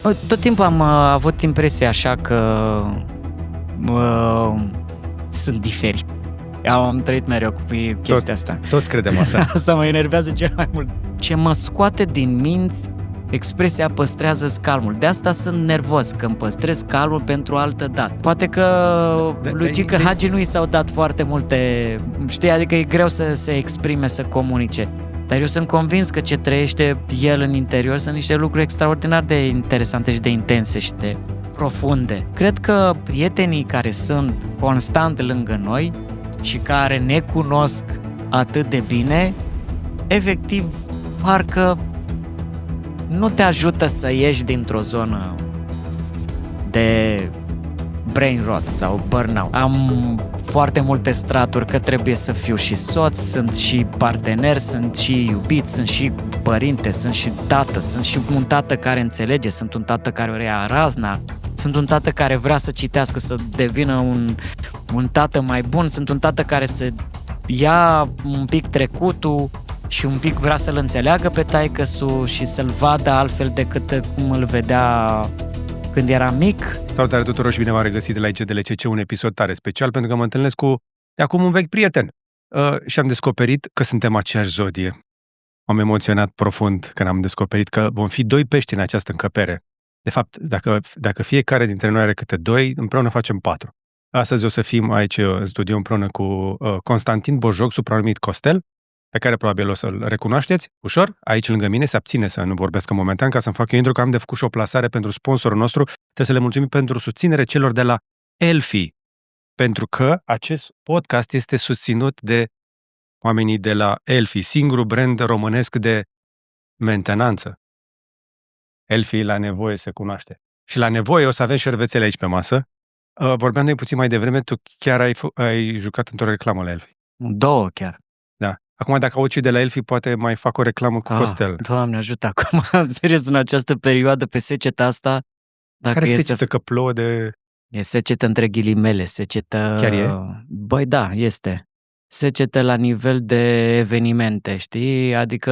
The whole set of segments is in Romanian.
Tot timpul am avut impresia așa că sunt diferit. Am trăit mereu cu chestia asta. Toți credem asta. Asta mă enervează cel mai mult. Ce mă scoate din minți, expresia păstrează calmul. De asta sunt nervos, că îmi păstrez calmul pentru altă dată. Poate că lui Gică Hagi nu i s-au dat foarte multe, știi, adică e greu să se exprime, să comunice. Dar eu sunt convins că ce trăiește el în interior sunt niște lucruri extraordinar de interesante și de intense și de profunde. Cred că prietenii care sunt constant lângă noi și care ne cunosc atât de bine, efectiv, parcă nu te ajută să ieși dintr-o zonă de brain rot sau burnout. Am foarte multe straturi că trebuie să fiu și soț, sunt și partener, sunt și iubit, sunt și părinte, sunt și tată, sunt și un tată care înțelege, sunt un tată care o ia razna, sunt un tată care vrea să citească, să devină un tată mai bun, sunt un tată care să ia un pic trecutul și un pic vrea să-l înțeleagă pe taică-su și să-l vadă altfel decât cum îl vedea când era mic. Salutare tuturor și bine v-am regăsit de la ICDLCC, un episod tare special, pentru că mă întâlnesc cu de acum un vechi prieten și am descoperit că suntem aceeași zodie. M-am emoționat profund când am descoperit că vom fi doi pești în această încăpere. De fapt, dacă fiecare dintre noi are câte doi, împreună facem 4. Astăzi o să fim aici în studio împreună cu Constantin Bojoc, supranumit Costel, pe care probabil o să-l recunoașteți ușor. Aici lângă mine se abține să nu vorbesc momentan ca să-mi fac eu intro, că am de făcut și o plasare pentru sponsorul nostru. Trebuie să le mulțumim pentru susținere celor de la Elfi, pentru că acest podcast este susținut de oamenii de la Elfi, singurul brand românesc de mentenanță. Elfi la nevoie se cunoaște. Și la nevoie o să avem șervețele aici pe masă. Vorbeam noi puțin mai devreme, tu chiar ai jucat într-o reclamă la Elfi. 2 chiar. Da. Acum, dacă auzi de la Elfi, poate mai fac o reclamă cu Costel. Doamne ajută, acum, serios, în această perioadă, pe seceta asta... Care secetă, că plouă de... E secetă între ghilimele, secetă... Chiar e? Băi, da, este. Secetă la nivel de evenimente, știi? Adică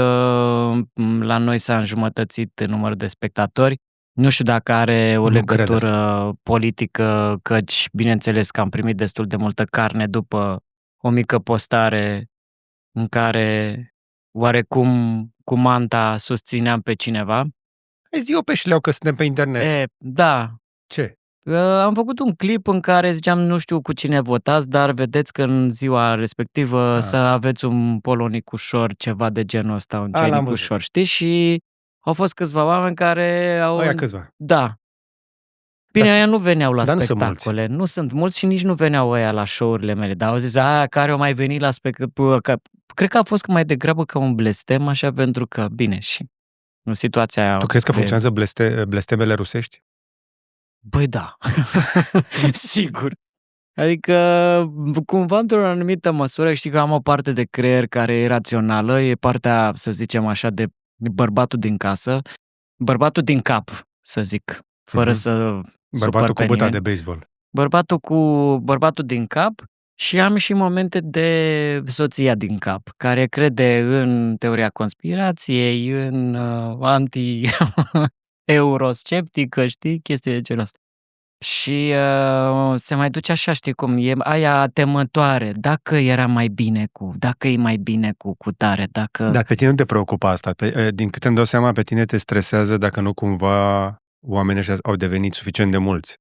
la noi s-a înjumătățit numărul de spectatori. Nu știu dacă are o legătură politică, căci, bineînțeles, că am primit destul de multă carne după o mică postare în care oarecum cu manta susțineam pe cineva. Hai zi-o pe șleau că suntem pe internet. Da. Ce? Am făcut un clip în care ziceam, nu știu cu cine votați, dar vedeți că în ziua respectivă să aveți un polonic ușor, ceva de genul ăsta, un ceinic ușor, știi? Și au fost câțiva oameni care au... Aia câțiva. Da. Bine, aia nu veneau la spectacole. Nu sunt mulți și nici nu veneau aia la show-urile mele, dar au zis, care au mai venit la spectacole. Cred că a fost mai degrabă ca un blestem, așa, pentru că, bine, și în situația aia... Tu crezi că funcționează blestemele rusești? Băi, da. Sigur. Adică, cumva, într-o anumită măsură, știi că am o parte de creier care e rațională, e partea, să zicem așa, de bărbatul din casă, bărbatul din cap, să zic, fără să... Bărbatul cu băta de baseball. Bărbatul din cap și am și momente de soția din cap, care crede în teoria conspirației, în anti-eurosceptică, știi, chestii de genul ăsta. Și se mai duce așa, știi cum, e aia temătoare, dacă era mai bine dacă e mai bine cu tare, dacă... Dar pe tine nu te preocupă asta. Din câte îmi dau seama, pe tine te stresează dacă nu cumva oamenii ăștia au devenit suficient de mulți.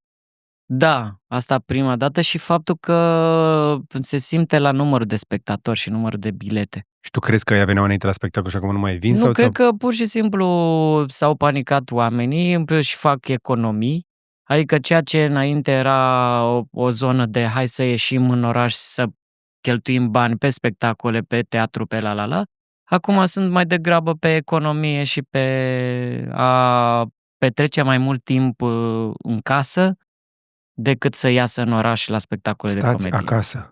Da, asta prima dată și faptul că se simte la numărul de spectatori și numărul de bilete. Și tu crezi că ea veneau înainte la spectacol și acum nu mai vin? Nu, cred că pur și simplu s-au panicat oamenii și fac economii. Adică ceea ce înainte era o zonă de hai să ieșim în oraș să cheltuim bani pe spectacole, pe teatru, pe la. Acum sunt mai degrabă pe economie și pe a petrece mai mult timp în casă decât să iasă în oraș la spectacole de comedie. Stați acasă.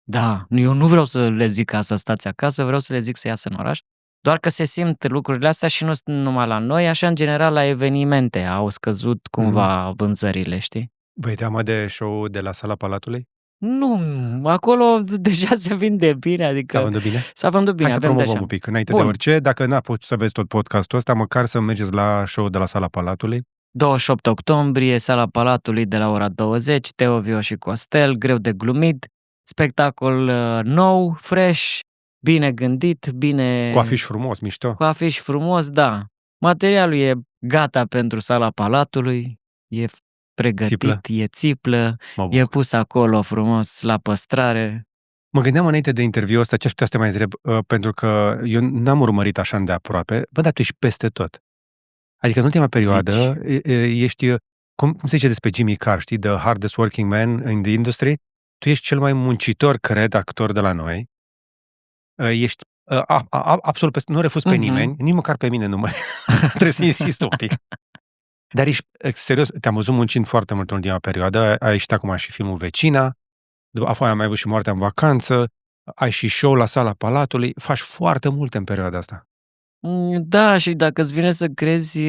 Da, eu nu vreau să le zic asta, stați acasă, vreau să le zic să iasă în oraș. Doar că se simt lucrurile astea și nu sunt numai la noi, așa în general la evenimente au scăzut cumva vânzările, știi? Vă-i teamă de show de la Sala Palatului? Nu, acolo deja se vinde bine, adică... S-a vândut bine? S-a vândut bine, hai să promovăm un pic, înainte de orice, dacă n-a putut să vezi tot podcastul ăsta, măcar să mergeți la show de la Sala Palatului. 28 octombrie, Sala Palatului de la ora 20, Teo, Vio și Costel, greu de glumit, spectacol nou, fresh, bine gândit, bine... Cu afiș frumos, mișto. Cu afiș frumos, da. Materialul e gata pentru Sala Palatului, e pregătit, Țiplă. e țiplă, Mă e bucur. pus acolo frumos la păstrare. Mă gândeam înainte de interviul ăsta ce aș putea să te mai întreb, pentru că eu n-am urmărit așa de aproape. Bă, dar tu ești peste tot. Adică în ultima perioadă ești, cum se zice despre Jimmy Carr, știi, the hardest working man in the industry? Tu ești cel mai muncitor, cred, actor de la noi. Ești absolut peste, nu refuz pe nimeni, nici măcar pe mine nu mai trebuie să insist un pic. Dar ești, serios, te-am văzut muncind foarte mult în ultima perioadă, ai ieșit acum și filmul Vecina, după aia am mai avut și Moartea în vacanță, ai și show la Sala Palatului, faci foarte multe în perioada asta. Da, și dacă îți vine să crezi,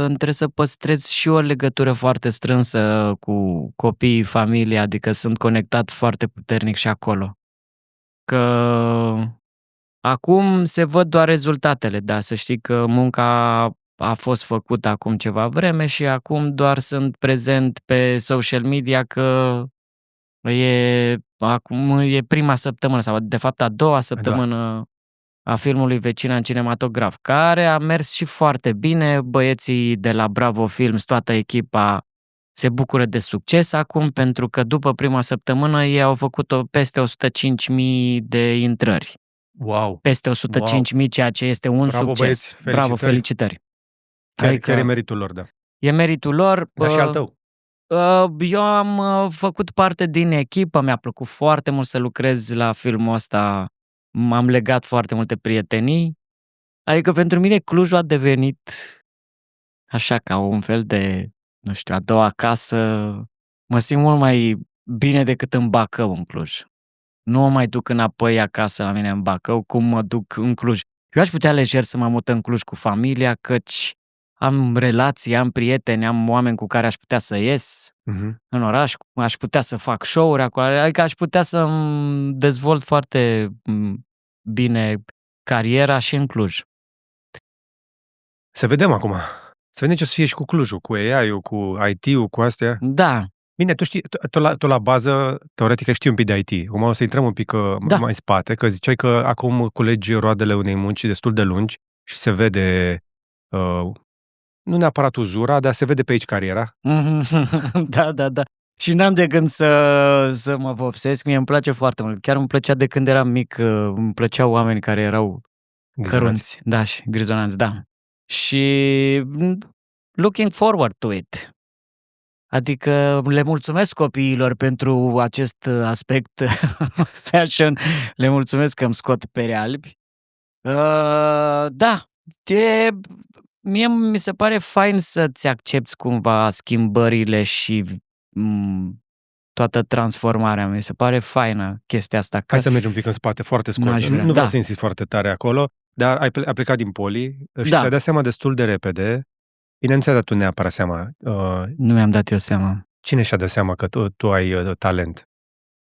trebuie să păstrezi și o legătură foarte strânsă cu copiii, familia, adică sunt conectat foarte puternic și acolo. Că acum se văd doar rezultatele, da, să știi că munca a fost făcută acum ceva vreme și acum doar sunt prezent pe social media că acum e prima săptămână sau de fapt a doua săptămână a filmului Vecina în cinematograf, care a mers și foarte bine. Băieții de la Bravo Films, toată echipa se bucură de succes acum, pentru că după prima săptămână ei au făcut peste 105.000 de intrări. Wow! Peste 105.000, ceea ce este un Bravo, succes. Băieți, felicitări. Bravo, felicitări! Chiar e meritul lor, da. E meritul lor. Dar și al tău. Eu am făcut parte din echipă, mi-a plăcut foarte mult să lucrez la filmul ăsta, m-am legat foarte multe prietenii, adică pentru mine Clujul a devenit așa ca un fel de, nu știu, a doua casă, mă simt mult mai bine decât în Bacău în Cluj. Nu mă mai duc înapoi acasă la mine în Bacău, cum mă duc în Cluj. Eu aș putea lejer să mă mut în Cluj cu familia, căci am relații, am prieteni, am oameni cu care aș putea să ies în oraș, aș putea să fac show-uri acolo, adică aș putea să-mi dezvolt foarte bine cariera și în Cluj. Să vedem acum. Să vedem ce o să fie și cu Clujul, cu AI-ul, cu IT-ul, cu astea. Da. Bine, tu știi, tu la bază, teoretic, știi un pic de IT. Acum o să intrăm un pic mai spate, că ziceai că acum culegi roadele unei munci destul de lungi și se vede, nu neapărat uzura, dar se vede pe aici cariera. Da. Și n-am de gând să mă vopsesc, mie îmi place foarte mult. Chiar îmi plăcea de când eram mic, îmi plăceau oameni care erau cărunți. Da, și grizonanți, da. Și looking forward to it. Adică le mulțumesc copiilor pentru acest aspect fashion, le mulțumesc că îmi scot pere albi. Da, mie mi se pare fain să-ți accepti cumva schimbările și toată transformarea. Mi se pare faină chestia asta. Hai să mergem un pic în spate, foarte scurt. Nu vreau să insist foarte tare acolo, dar ai plecat din poli și ți-ai dat seama destul de repede. Bine, nu ți-ai dat tu neapărat seama. Nu mi-am dat eu seama. Cine și-a dat seama că tu ai talent?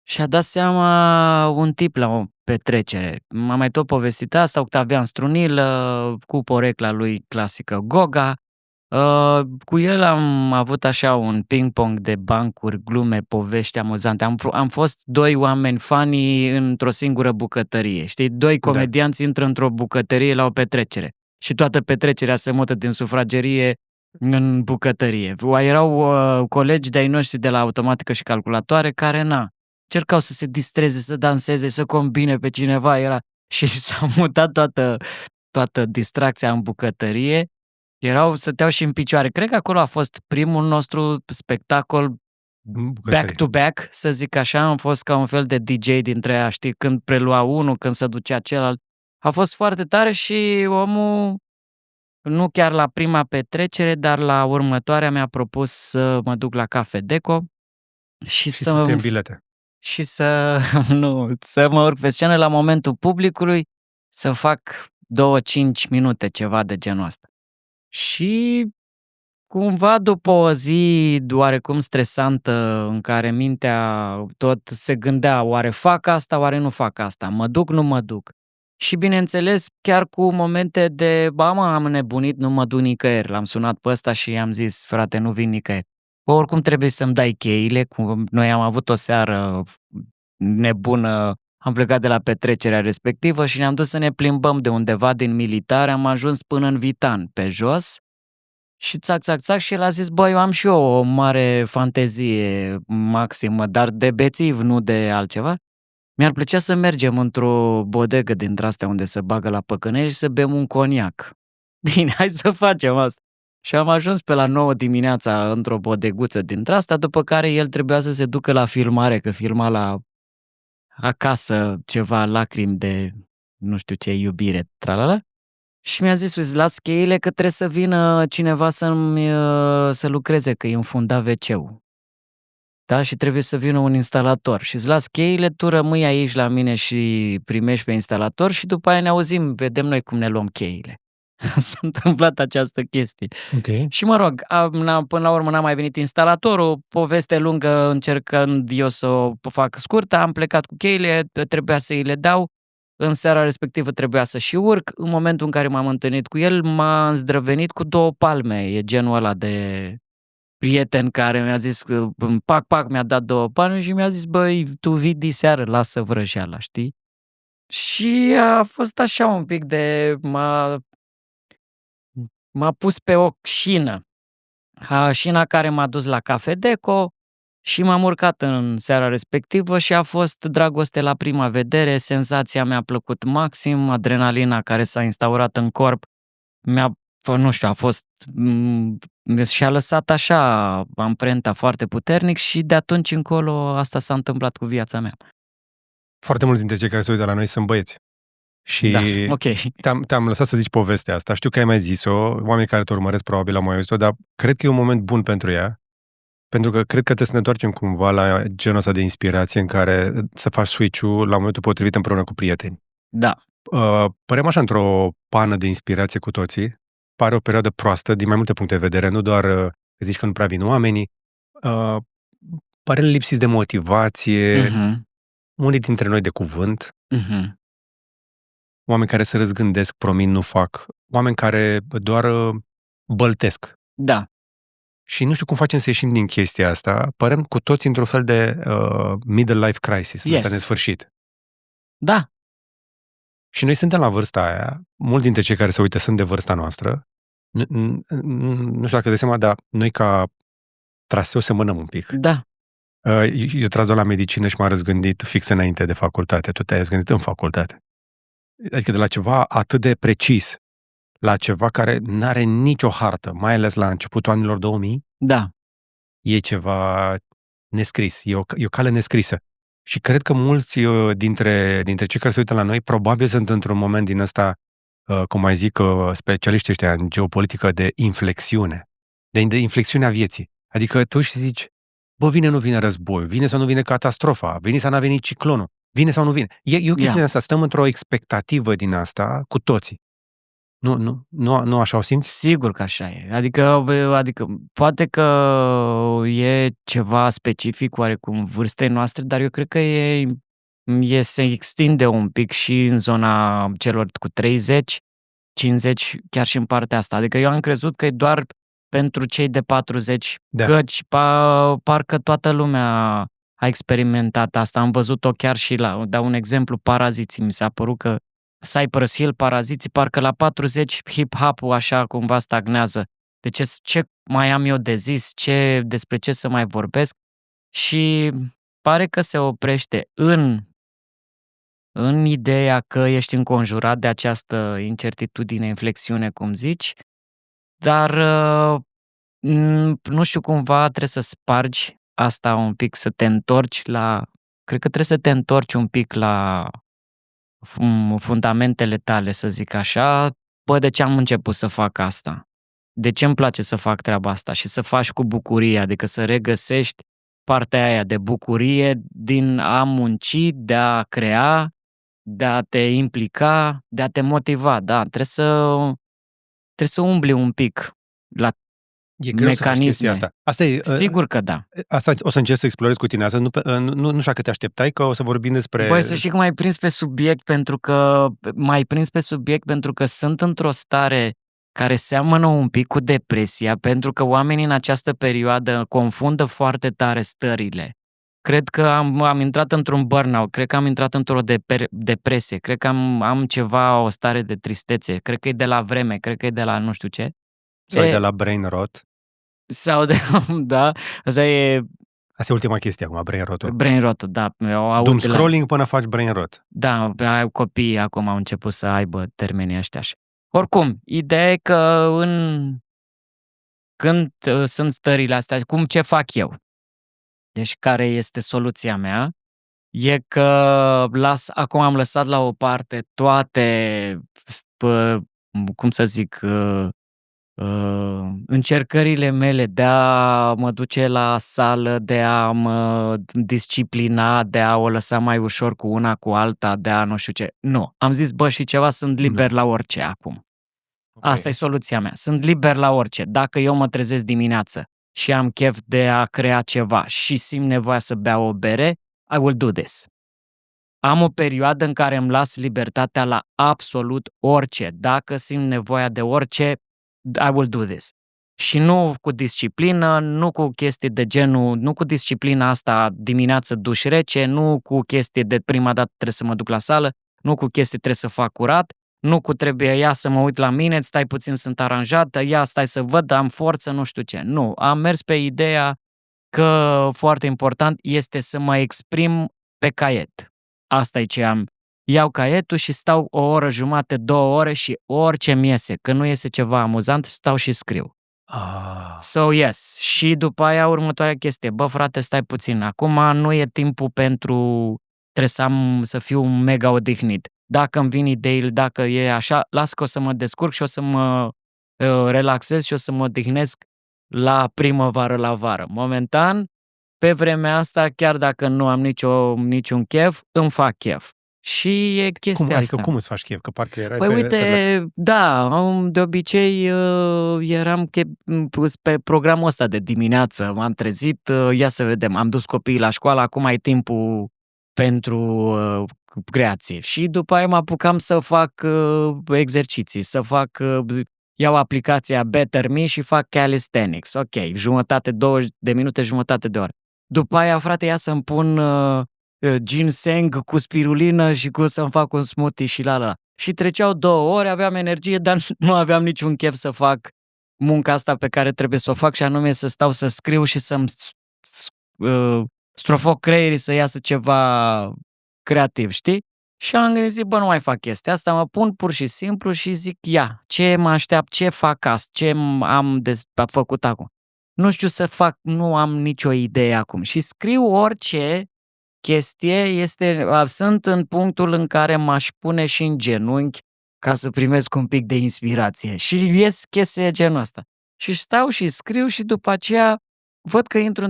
Și-a dat seama un tip la o petrecere. M-am mai tot povestit asta, Octavian Strunilă, cu porecla lui clasică Goga. Cu el am avut așa un ping-pong de bancuri, glume, povești amuzante. Am fost doi oameni funny într-o singură bucătărie. Știi? Doi comedianți intră într-o bucătărie la o petrecere. Și toată petrecerea se mută din sufragerie în bucătărie. Erau colegi de-ai noștri de la automatică și calculatoare care, cercau să se distreze, să danseze, să combine pe cineva. Și s-a mutat toată distracția în bucătărie. Stăteau și în picioare. Cred că acolo a fost primul nostru spectacol back-to-back, să zic așa. Am fost ca un fel de DJ dintre aia, știi, când prelua unul, când se ducea celălalt. A fost foarte tare și omul, nu chiar la prima petrecere, dar la următoarea mi-a propus să mă duc la Cafe Deco și să te bilete. Și să mă urc pe scenă la momentul publicului, să fac 2-5 minute, ceva de genul ăsta. Și cumva după o zi oarecum stresantă în care mintea tot se gândea, oare fac asta, oare nu fac asta, mă duc, nu mă duc. Și bineînțeles, chiar cu momente de, am nebunit, nu mă duc nicăieri. L-am sunat pe ăsta și i-am zis, frate, nu vin nicăieri. Oricum trebuie să-mi dai cheile, noi am avut o seară nebună, am plecat de la petrecerea respectivă și ne-am dus să ne plimbăm de undeva din militar, am ajuns până în Vitan, pe jos, și țac, și el a zis, eu am și eu o mare fantezie maximă, dar de bețiv, nu de altceva. Mi-ar plăcea să mergem într-o bodegă dintre astea unde se bagă la păcănești și să bem un coniac. Bine, hai să facem asta. Și am ajuns pe la 9 dimineața într-o bodeguță dintre astea, după care el trebuia să se ducă la filmare, că filma la acasă ceva lacrimi de nu știu ce iubire, tralala. Și mi-a zis, îți las cheile că trebuie să vină cineva să lucreze, că e înfundat WC-ul. Da? Și trebuie să vină un instalator. Și îți las cheile, tu rămâi aici la mine și primești pe instalator și după aia ne auzim, vedem noi cum ne luăm cheile. S-a întâmplat această chestie. Okay. Și mă rog, până la urmă n-a mai venit instalatorul, poveste lungă încercând eu să o fac scurtă, am plecat cu cheile, trebuia să îi le dau, în seara respectivă trebuia să și urc, în momentul în care m-am întâlnit cu el m-a îndrăvenit cu 2 palme, e genul ăla de prieten care mi-a zis că pac, mi-a dat 2 palme și mi-a zis, tu vii diseară, lasă vrăjeala, știi? Și a fost așa un pic de... M-a pus pe o șină. Șina care m-a dus la Cafe Deco și m-am urcat în seara respectivă și a fost dragoste la prima vedere, senzația mi-a plăcut maxim, adrenalina care s-a instaurat în corp a fost și-a lăsat așa amprenta foarte puternic și de atunci încolo asta s-a întâmplat cu viața mea. Foarte mulți dintre cei care se uită la noi sunt băieți. Și da, okay. te-am lăsat să zici povestea asta. Știu că ai mai zis-o, oamenii care te urmăresc probabil au mai auzit-o, dar cred că e un moment bun pentru ea, pentru că cred că trebuie să ne întoarcem cumva la genul ăsta de inspirație în care să faci switch-ul la momentul potrivit împreună cu prieteni. Da. Părem așa într-o pană de inspirație cu toții. Pare o perioadă proastă din mai multe puncte de vedere, nu doar zici că nu prea vin oamenii, pare lipsiți de motivație, unii dintre noi de cuvânt, oameni care se răzgândesc, promit, nu fac, oameni care doar băltesc. Da. Și nu știu cum facem să ieșim din chestia asta, părem cu toți într-un fel de middle life crisis, ăsta nesfârșit. Da. Și noi suntem la vârsta aia, mulți dintre cei care se uită sunt de vârsta noastră, nu știu dacă îți dai seama, dar noi ca traseu semănăm un pic. Da. Eu tras doar la medicină și m-am răzgândit fix înainte de facultate. Tu te-ai răzgândit în facultate. Adică de la ceva atât de precis, la ceva care nu are nicio hartă, mai ales la începutul anilor 2000, da. E ceva nescris, e o cale nescrisă. Și cred că mulți dintre cei care se uită la noi probabil sunt într-un moment din ăsta, cum mai zic specialiștii ăștia în geopolitică, de inflexiune. De inflexiunea vieții. Adică tu și zici, vine, nu vine războiul, vine sau nu vine catastrofa, vine sau nu a venit ciclonul, vine sau nu vine. E o chestie de asta, stăm într-o expectativă din asta cu toții. Nu așa o simți? Sigur că așa e. Adică poate că e ceva specific oarecum vârstei noastre, dar eu cred că se extinde un pic și în zona celor cu 30, 50, chiar și în partea asta. Adică eu am crezut că e doar pentru cei de 40, căci parcă toată lumea a experimentat asta. Am văzut-o chiar și dau un exemplu, Paraziții. Mi s-a părut că Cypress Hill, Paraziții, parcă la 40 hip-hop-ul așa cumva stagnează. Deci ce mai am eu de zis, despre ce să mai vorbesc? Și pare că se oprește în ideea că ești înconjurat de această incertitudine, inflexiune, cum zici, dar nu știu, cumva trebuie să spargi asta un pic, să te întorci cred că trebuie să te întorci un pic la fundamentele tale, să zic așa. De ce am început să fac asta? De ce îmi place să fac treaba asta? Și să faci cu bucurie, adică să regăsești partea aia de bucurie din a munci, de a crea, de a te implica, de a te motiva. Da, trebuie să umbli un pic E greu să faci chestia mecanisme. asta. Asta e, Sigur că da. asta o să încerc să explorez cu tine. Asta nu știu că te așteptai că o să vorbim despre... Băi, să știi că m-ai prins pe subiect pentru că sunt într-o stare care seamănă un pic cu depresia, pentru că oamenii în această perioadă confundă foarte tare stările. Cred că am intrat într-un burnout, cred că am intrat într-o depresie, cred că am ceva, o stare de tristețe, cred că e de la vreme, cred că e de la nu știu ce. Sau de la brain rot. Sau de... Da, asta e Asta e ultima chestie acum, brain rot-ul. brain rot-ul, da. Doom scrolling până faci brain rot. Da, copiii acum au început să aibă termenii ăștia așa. Oricum, ideea e că când sunt stările astea, ce fac eu? Deci care este soluția mea? E că acum am lăsat la o parte toate, cum să zic, încercările mele de a mă duce la sală, de a mă disciplina, de a o lăsa mai ușor cu una, cu alta, de a nu știu ce. Nu, am zis, și ceva, sunt liber la orice acum. Okay. Asta e soluția mea. Sunt liber la orice. Dacă eu mă trezesc dimineață și am chef de a crea ceva și simt nevoia să beau o bere, I will do this. Am o perioadă în care îmi las libertatea la absolut orice. Dacă simt nevoia de orice, I will do this. Și nu cu disciplină, nu cu chestii de genul, nu cu disciplina asta dimineață duș rece, nu cu chestii de prima dată trebuie să mă duc la sală, nu cu chestii trebuie să fac curat, nu cu ia să mă uit la mine, stai puțin, sunt aranjată, stai să văd, am forță, nu știu ce. Nu, am mers pe ideea că foarte important este să mă exprim pe caiet. Asta e ce am. Iau caietul și stau o oră jumate, 2 ore și orice mi iese, că nu iese ceva amuzant, stau și scriu. So, yes. Și după aia următoarea chestie. Frate, stai puțin. Acum nu e timpul trebuie să fiu mega odihnit. Dacă îmi vin ideile, dacă e așa, las că o să mă descurc și o să mă relaxez și o să mă odihnesc la primăvară, la vară. Momentan, pe vremea asta, chiar dacă nu am niciun chef, îmi fac chef. Și e chestia asta. Adică cum îți faci chef? Că parcă erai uite, da, de obicei eram pe programul ăsta de dimineață, m-am trezit, ia să vedem, am dus copiii la școală, acum ai timpul pentru creație. Și după aia mă apucam să fac exerciții, iau aplicația Better Me și fac calisthenics. Ok, 20 de minute, jumătate de oră. După aia, frate, ia să-mi pun ginseng cu spirulină și să-mi fac un smoothie și la. Și treceau 2 ore, aveam energie, dar nu aveam niciun chef să fac munca asta pe care trebuie să o fac și anume să stau să scriu și să-mi strofoc creierii să iasă ceva creativ, știi? Și am gândit, nu mai fac chestia asta, mă pun pur și simplu și zic, ce mă aștept, ce fac asta, ce am făcut acum. Nu știu să fac, nu am nicio idee acum. Și scriu orice chestie, sunt în punctul în care m-aș pune și în genunchi ca să primesc un pic de inspirație. Și ies chestii de genul ăsta. Și stau și scriu și după aceea văd că intru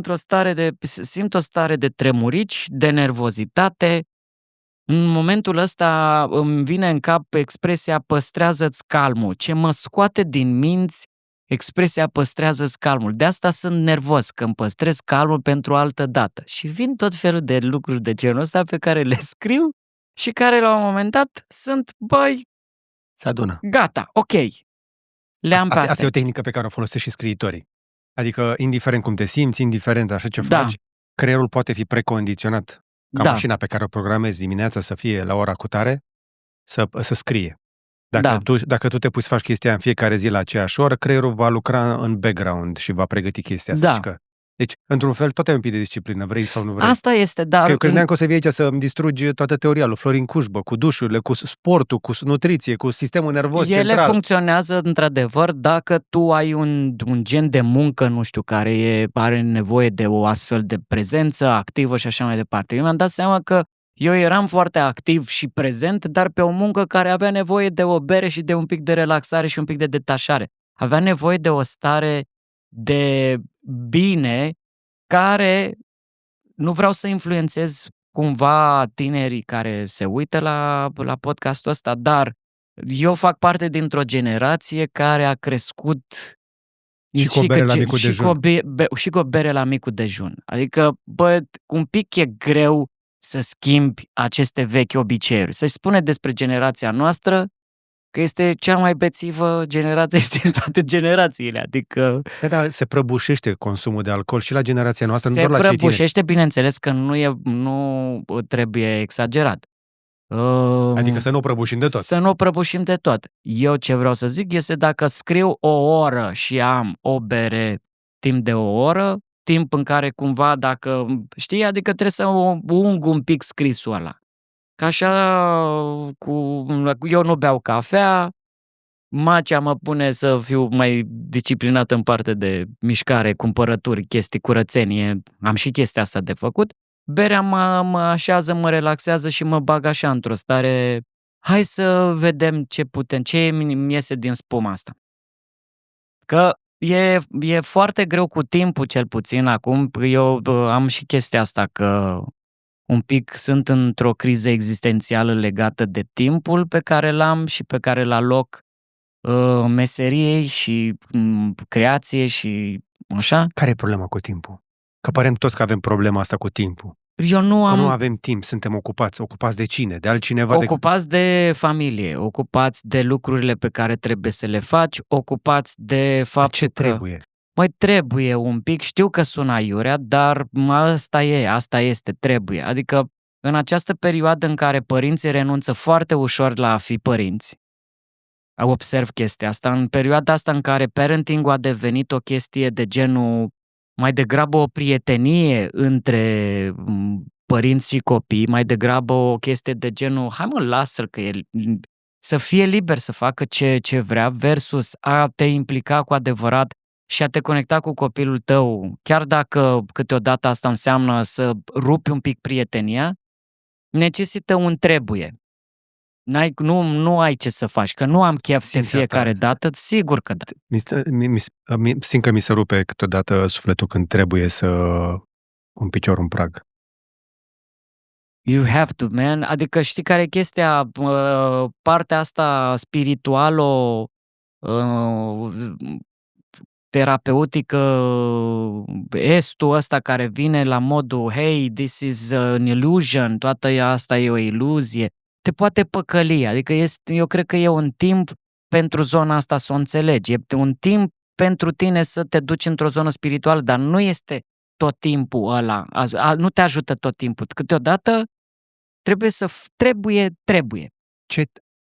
simt o stare de tremurici, de nervozitate. În momentul ăsta îmi vine în cap expresia păstrează-ți calmul. Ce mă scoate din minți expresia păstrează-ți calmul. De asta sunt nervos, că îmi păstrez calmul pentru altă dată. Și vin tot felul de lucruri de genul ăsta pe care le scriu și care la un moment dat sunt, se adună. Gata, ok. Le-am pe asta e o tehnică pe care o folosesc și scriitorii. Adică, indiferent cum te simți, indiferent așa ce faci, creierul poate fi precondiționat ca mașina pe care o programezi dimineața să fie la ora cutare, să scrie. Dacă tu te pui să faci chestia în fiecare zi la aceeași oră, creierul va lucra în background și va pregăti chestia asta. Deci, într-un fel, tot ai un pic de disciplină, vrei sau nu vrei. Asta este, dar... Eu credeam că o să vii aici să-mi distrugi toată teoria lui Florin Cușbă, cu dușurile, cu sportul, cu nutriție, cu sistemul nervos central. Ele funcționează, într-adevăr, dacă tu ai un gen de muncă, nu știu, care are nevoie de o astfel de prezență activă și așa mai departe. Eu mi-am dat seama că eu eram foarte activ și prezent, dar pe o muncă care avea nevoie de o bere și de un pic de relaxare și un pic de detașare. Avea nevoie de o stare de bine care nu vreau să influențez cumva tinerii care se uită la podcastul ăsta, dar eu fac parte dintr-o generație care a crescut Și cu o bere la micul dejun. Și cu o bere la micul dejun. Adică, un pic e greu să schimbi aceste vechi obiceiuri. Să-și spune despre generația noastră că este cea mai bețivă generație din toate generațiile. Adică... Da, se prăbușește consumul de alcool și la generația noastră, nu se doar la cei tineri. prăbușește, bineînțeles că nu trebuie exagerat. Adică să nu o prăbușim de tot. Să nu o prăbușim de tot. Eu ce vreau să zic este dacă scriu o oră și am o bere timp de o oră, timp în care cumva dacă, știi, adică trebuie să ung un pic scrisul ăla. Că așa, eu nu beau cafea, Macea mă pune să fiu mai disciplinat în parte de mișcare, cumpărături, chestii, curățenie, am și chestia asta de făcut. Berea mă așează, mă relaxează și mă bag așa într-o stare, hai să vedem ce mi iese din spuma asta. Că e foarte greu cu timpul, cel puțin acum, eu am și chestia asta că un pic sunt într-o criză existențială legată de timpul pe care l-am și pe care l aloc meseriei și creație și așa. Care e problema cu timpul? Că părem toți că avem problema asta cu timpul. Eu nu avem timp, suntem ocupați. Ocupați de cine? De altcineva? Ocupați de familie, ocupați de lucrurile pe care trebuie să le faci, ocupați de faptul ce trebuie? Trebuie un pic, știu că sună aiurea, dar asta este, trebuie. Adică în această perioadă în care părinții renunță foarte ușor la a fi părinți, observ chestia asta, în perioada asta în care parenting-ul a devenit o chestie de genul, mai degrabă o prietenie între părinți și copii, mai degrabă o chestie de genul, hai mă, lasă-l că el să fie liber să facă ce vrea, versus a te implica cu adevărat și a te conecta cu copilul tău, chiar dacă câteodată asta înseamnă să rupi un pic prietenia, necesită un trebuie. Nu ai ce să faci, că nu am chef de fiecare dată, sigur că da. Simt că mi se rupe câteodată sufletul când trebuie să un picior în prag. You have to, man. Adică știi care e chestia, partea asta spirituală, terapeutică, estul ăsta care vine la modul, hey, this is an illusion, toată asta e o iluzie, te poate păcăli, adică eu cred că e un timp pentru zona asta să o înțelegi, e un timp pentru tine să te duci într-o zonă spirituală, dar nu este tot timpul ăla, nu te ajută tot timpul, câteodată trebuie.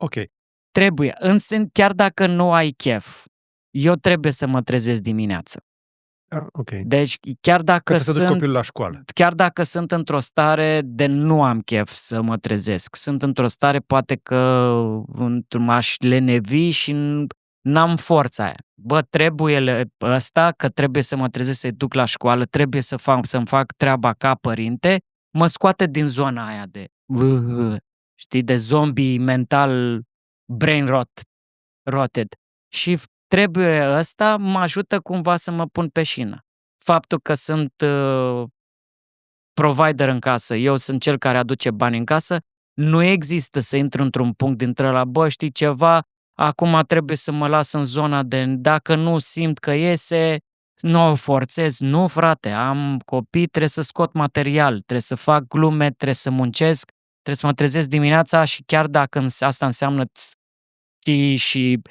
Ok. Trebuie, însă chiar dacă nu ai chef, eu trebuie să mă trezesc dimineață. Okay. Deci chiar dacă să duci copilul la școală. Chiar dacă sunt într-o stare de nu am chef să mă trezesc, sunt într-o stare poate că m-aș lenevi și n-am forța aia. Trebuie ăsta, că trebuie să mă trezesc să-i duc la școală, trebuie să-mi fac treaba ca părinte, mă scoate din zona aia de știi, de zombie mental brain rotted. Și trebuie ăsta mă ajută cumva să mă pun pe șină. Faptul că sunt provider în casă, eu sunt cel care aduce bani în casă, nu există să intru într-un punct dintre ăla, știi ceva, acum trebuie să mă las în zona de, dacă nu simt că iese, nu o forțez. Nu, frate, am copii, trebuie să scot material, trebuie să fac glume, trebuie să muncesc, trebuie să mă trezesc dimineața și chiar dacă asta înseamnă și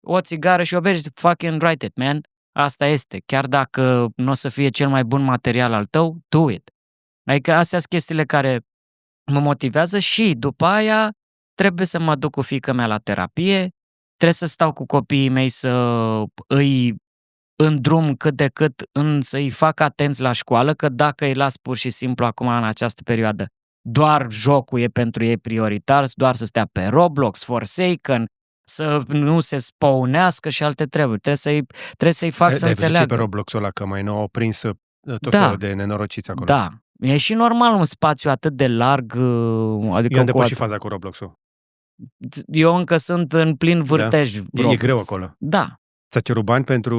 o țigară și o beri, fucking write it, man. Asta este. Chiar dacă nu o să fie cel mai bun material al tău, do it. Adică astea sunt chestiile care mă motivează și după aia trebuie să mă duc cu fiica mea la terapie, trebuie să stau cu copiii mei să îi îndrum cât de cât, să-i fac atenți la școală, că dacă îi las pur și simplu acum în această perioadă, doar jocul e pentru ei prioritar, doar să stea pe Roblox, Forsaken, să nu se spawnească și alte treburi. Trebuie să-i fac să înțeleagă. Pe Roblox-ul ăla, că mai nou au prins tot felul de nenorociți acolo. Da. E și normal un spațiu atât de larg. Adică eu am depășit faza cu Roblox-ul. Eu încă sunt în plin vârtej. Da. E greu acolo. Da. Ți-a cerut bani pentru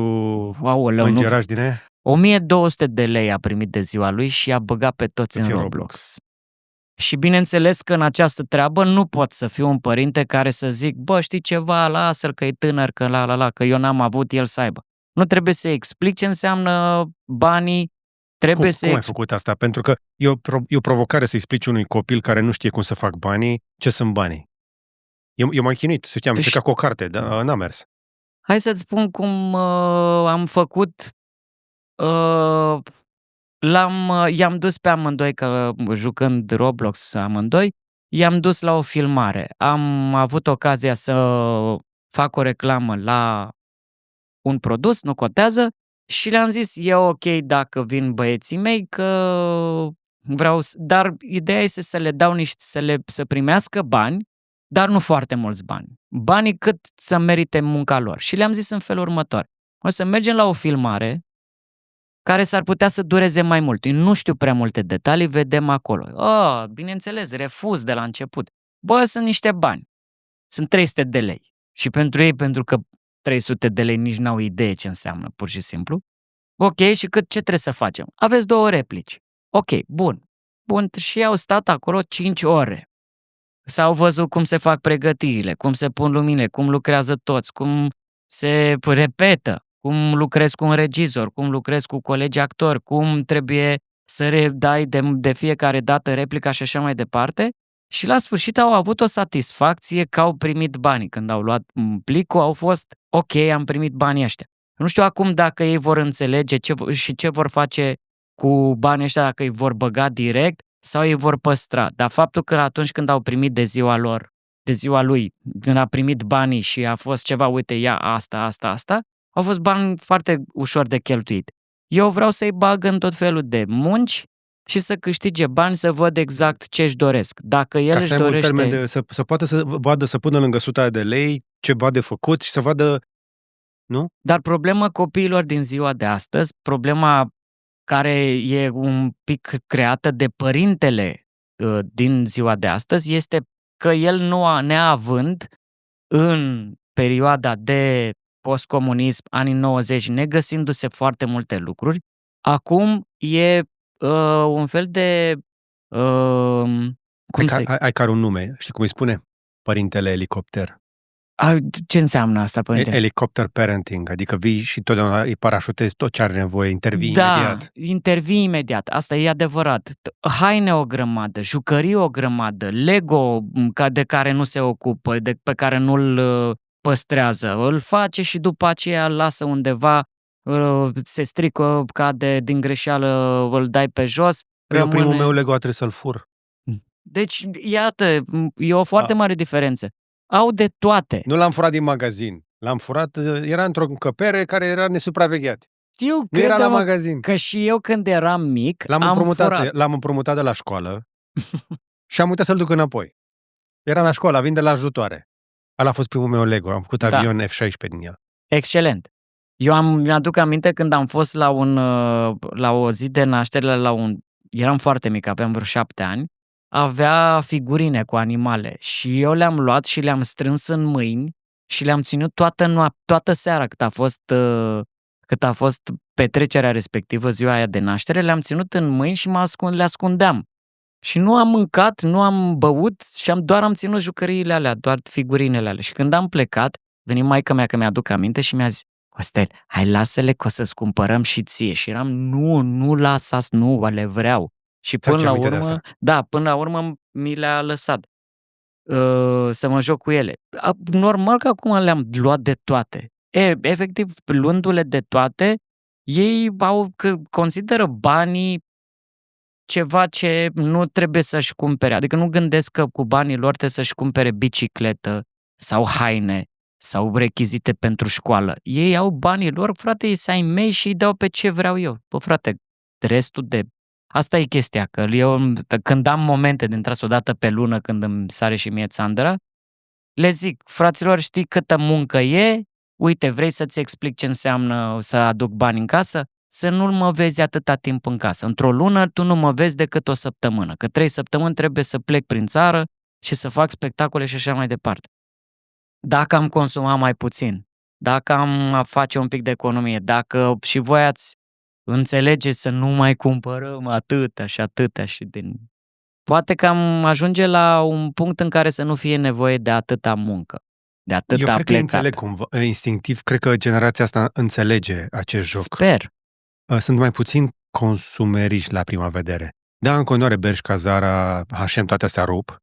mângeraș din aia? 1200 de lei a primit de ziua lui și a băgat pe toți în Roblox. Și bineînțeles că în această treabă nu pot să fiu un părinte care să zic, bă, știi ceva, lasă-l că e tânăr, că că eu n-am avut, el să aibă. Nu trebuie să explic ce înseamnă banii, trebuie să Cum ai făcut asta? Pentru că e o provocare să explici unui copil care nu știe cum să fac banii, ce sunt banii. Eu m-am chinuit, să știi, am încercat cu o carte, dar n-a mers. Hai să-ți spun cum am făcut. I-am dus pe amândoi, că jucând Roblox amândoi, i-am dus la o filmare. Am avut ocazia să fac o reclamă la un produs, nu contează, și le-am zis, e ok dacă vin băieții mei, că vreau, dar ideea este să le dau să primească bani, dar nu foarte mulți bani. Banii cât să merite munca lor. Și le-am zis în felul următor. O să mergem la o filmare care s-ar putea să dureze mai mult. Eu nu știu prea multe detalii, vedem acolo. Bineînțeles, refuz de la început. Bă, sunt niște bani. Sunt 300 de lei. Și pentru ei, pentru că 300 de lei nici n-au idee ce înseamnă, pur și simplu. Ok, și ce trebuie să facem? Aveți 2 replici. Ok, bun. Bun, și au stat acolo 5 ore. S-au văzut cum se fac pregătirile, cum se pun lumine, cum lucrează toți, cum se repetă, cum lucrezi cu un regizor, cum lucrezi cu colegi actori, cum trebuie să redai de fiecare dată replica și așa mai departe. Și la sfârșit au avut o satisfacție că au primit banii. Când au luat plicul, au fost ok, am primit banii ăștia. Nu știu acum dacă ei vor înțelege ce vor face cu banii ăștia, dacă îi vor băga direct sau îi vor păstra. Dar faptul că atunci când au primit de ziua lui, când a primit banii și a fost ceva, uite, ia asta, au fost bani foarte ușor de cheltuit. Eu vreau să-i bag în tot felul de munci și să câștige bani, să văd exact ce își doresc. Dacă el își dorește... Termen să poată să vadă, să pună lângă 100 de lei ceva de făcut și să vadă, nu? Dar problema copiilor din ziua de astăzi, problema care e un pic creată de părintele din ziua de astăzi, este că el neavând în perioada de postcomunism, anii 90, negăsindu-se foarte multe lucruri, acum e un fel de... Ai care un nume, știi cum îi spune? Părintele elicopter. Ce înseamnă asta, părinte? Helicopter parenting, adică vii și totdeauna îi parașutezi tot ce are nevoie, intervii imediat. Da, intervii imediat, asta e adevărat. Haine o grămadă, jucării o grămadă, Lego de care nu se ocupă, pe care nu-l păstrează, îl face și după aceea îl lasă undeva, se strică, cade din greșeală, îl dai pe jos. Eu primul meu Lego trebuie să-l fur. Deci, iată, e o foarte mare diferență. Au de toate. Nu l-am furat din magazin. L-am furat, era într-o încăpere care era nesupravegheat. Nu era la magazin. Că și eu când eram mic L-am împrumutat de la școală și am uitat să-l duc înapoi. Era la școală, vin de la ajutoare. Ăla a fost primul meu Lego. Am făcut avion F-16 din el. Excelent. Mi-aduc aminte când am fost la o zi de naștere, eram foarte mic, aveam vreo 7 ani, avea figurine cu animale și eu le-am luat și le-am strâns în mâini și le-am ținut toată seara cât a fost petrecerea respectivă, ziua aia de naștere, le-am ținut în mâini și le ascundeam. Și nu am mâncat, nu am băut și doar am ținut jucăriile alea, doar figurinele alea. Și când am plecat, veni maica mea, că mi-aduc aminte, și mi-a zis: Costel, hai lasă-le că o să-ți cumpărăm și ție. Și eram, nu lasați, nu, le vreau. Și până la urmă mi le-a lăsat să mă joc cu ele. Normal că acum le-am luat de toate. Efectiv, luându-le de toate, ei consideră banii ceva ce nu trebuie să-și cumpere. Adică nu gândesc că cu banii lor trebuie să-și cumpere bicicletă sau haine sau rechizite pentru școală. Ei au banii lor, frate, ei să-i mei și îi dau pe ce vreau eu. Bă, frate, restul de... Asta e chestia, că eu când am momente de intras o dată pe lună, când îmi sare și mie țandăra, le zic: fraților, știi câtă muncă e? Uite, vrei să-ți explic ce înseamnă să aduc bani în casă? Să nu mă vezi atâta timp în casă. Într-o lună tu nu mă vezi decât o săptămână, că 3 săptămâni trebuie să plec prin țară și să fac spectacole și așa mai departe. Dacă am consumat mai puțin, dacă am face un pic de economie, dacă și voi ați înțelege să nu mai cumpărăm atâta și atâta și din Poate că am ajunge la un punct în care să nu fie nevoie de atâta muncă, de Eu atâta cred că înțeleg plecat. cumva, instinctiv, cred că generația asta înțelege acest joc. Sper. Sunt mai puțin consumeriști la prima vedere. Da, în continuare Bershka, Zara, H&M, toate astea rup.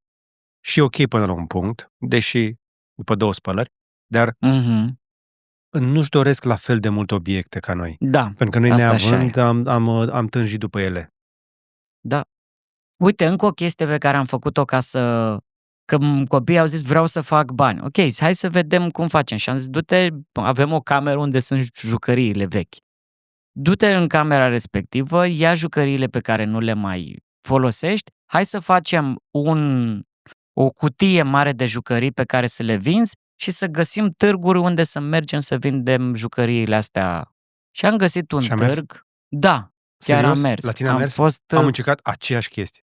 Și ok până la un punct, deși după 2 spălări, dar Mhm. nu-și doresc la fel de multe obiecte ca noi. Da, Pentru că noi asta așa neavând, am tânjit după ele. da. Uite, încă o chestie pe care am făcut-o că copiii au zis vreau să fac bani. Ok, hai să vedem cum facem. Și am zis, du-te, avem o cameră unde sunt jucăriile vechi. Du-te în camera respectivă, ia jucăriile pe care nu le mai folosești, hai să facem o cutie mare de jucării pe care să le vinzi și să găsim târguri unde să mergem să vindem jucăriile astea. Și am găsit un Și a mers? târg. Da, chiar Serios? am mers. La tine a mers? Fost, Am încercat aceeași chestie.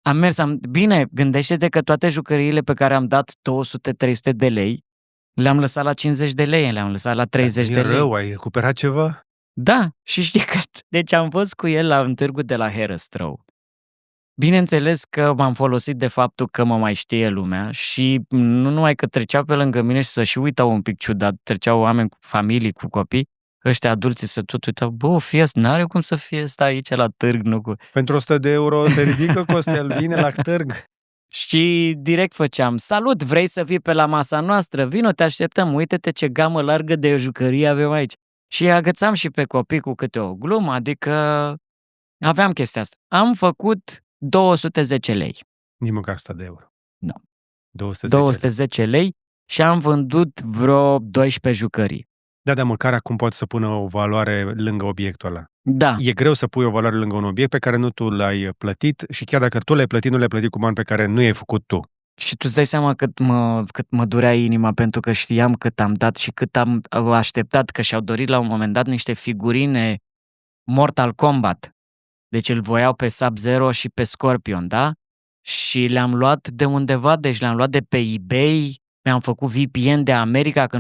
am mers, bine, gândește-te că toate jucăriile pe care am dat 200-300 de lei, le-am lăsat la 50 de lei, le-am lăsat la 30 de Dar lei. rău, ai recuperat ceva? Da, și știi că... Deci am fost cu el la târgul de la Herăstrău. Bineînțeles că m-am folosit de faptul că mă mai știe lumea și nu numai că treceau pe lângă mine și să și uitau un pic ciudat, treceau oameni cu familii, cu copii, ăștia adulții să tot uitau, bă, fie, n-are cum să fie ăsta aici la târg, nu cu... Pentru 100 de euro se ridică Costel, vine la târg. Și direct făceam, salut, vrei să fii pe la masa noastră? Vino, te așteptăm, uite-te ce gamă largă de jucării avem aici. Și agățam și pe copii cu câte o glumă, adică aveam chestia asta. Am făcut 210 lei. Nici măcar 100 de euro. Nu. 210 lei și am vândut vreo 12 jucării. Da, dar măcar acum poți să pună o valoare lângă obiectul ăla. Da, E greu să pui o valoare lângă un obiect pe care nu tu l-ai plătit și chiar dacă tu l-ai plătit, nu l-ai plătit cu bani pe care nu i-ai făcut tu. și tu îți dai seama cât mă durea inima pentru că știam cât am dat și cât am așteptat, că și-au dorit la un moment dat niște figurine Mortal Kombat. Deci îl voiau pe Sub-Zero și pe Scorpion, da? Și le-am luat de undeva, deci le-am luat de pe eBay, mi-am făcut VPN de America, că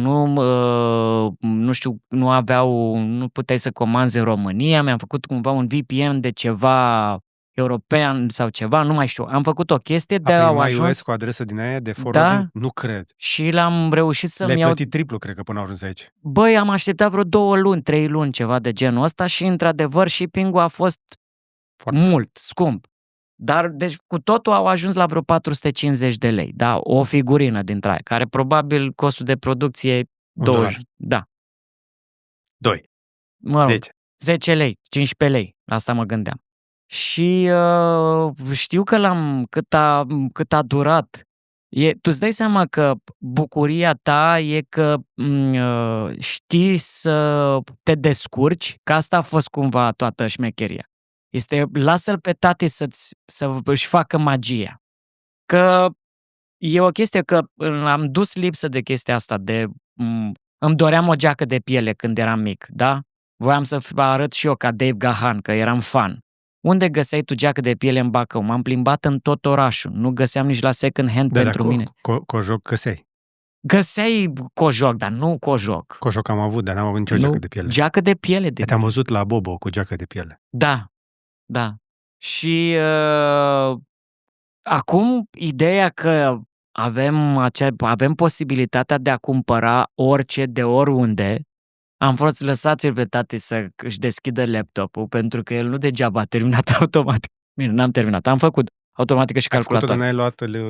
nu știu, nu puteai să comanzi în România, mi-am făcut cumva un VPN de ceva european sau ceva, nu mai știu. Am făcut o chestie, de au mai ajuns US cu adresă din aia de forwarding? Da. Nu cred. și l-am reușit să-mi Le-ai iau... plătit triplu, cred că, până au ajuns aici. Băi, am așteptat vreo 2 luni, 3 luni, ceva de genul ăsta și, într-adevăr, shipping-ul a fost Foarte mult, scump. Dar, deci, cu totul au ajuns la vreo 450 de lei, da? O figurină dintre aia, care probabil costul de producție $1. Da. 2. Mă rog, 10. 10 lei, 15 lei, la asta mă gândeam. Și știu că cât a durat. Tu îți dai seama că bucuria ta e că știi să te descurci, că asta a fost cumva toată șmecheria. Lasă-l pe tati să își facă magia. Că e o chestie că am dus lipsă de chestia asta, îmi doream o geacă de piele când eram mic, da? Voiam să arăt și eu ca Dave Gahan, că eram fan. Unde găseai tu geacă de piele în Bacău? M-am plimbat în tot orașul. Nu găseam nici la second hand pentru mine. Cojoc găseai. Găseai cojoc, dar nu cojoc. Cojoc am avut, dar n-am avut nicio geacă de piele. Geacă de piele. Te-am văzut la Bobo cu geacă de piele. Da. Și acum ideea că avem posibilitatea de a cumpăra orice de oriunde, am fost lăsați pe tati să își deschidă laptopul, pentru că el nu degeaba a terminat automatic. Bine, n-am terminat, am făcut automatică și calculator. Ai făcut-o, dar n-ai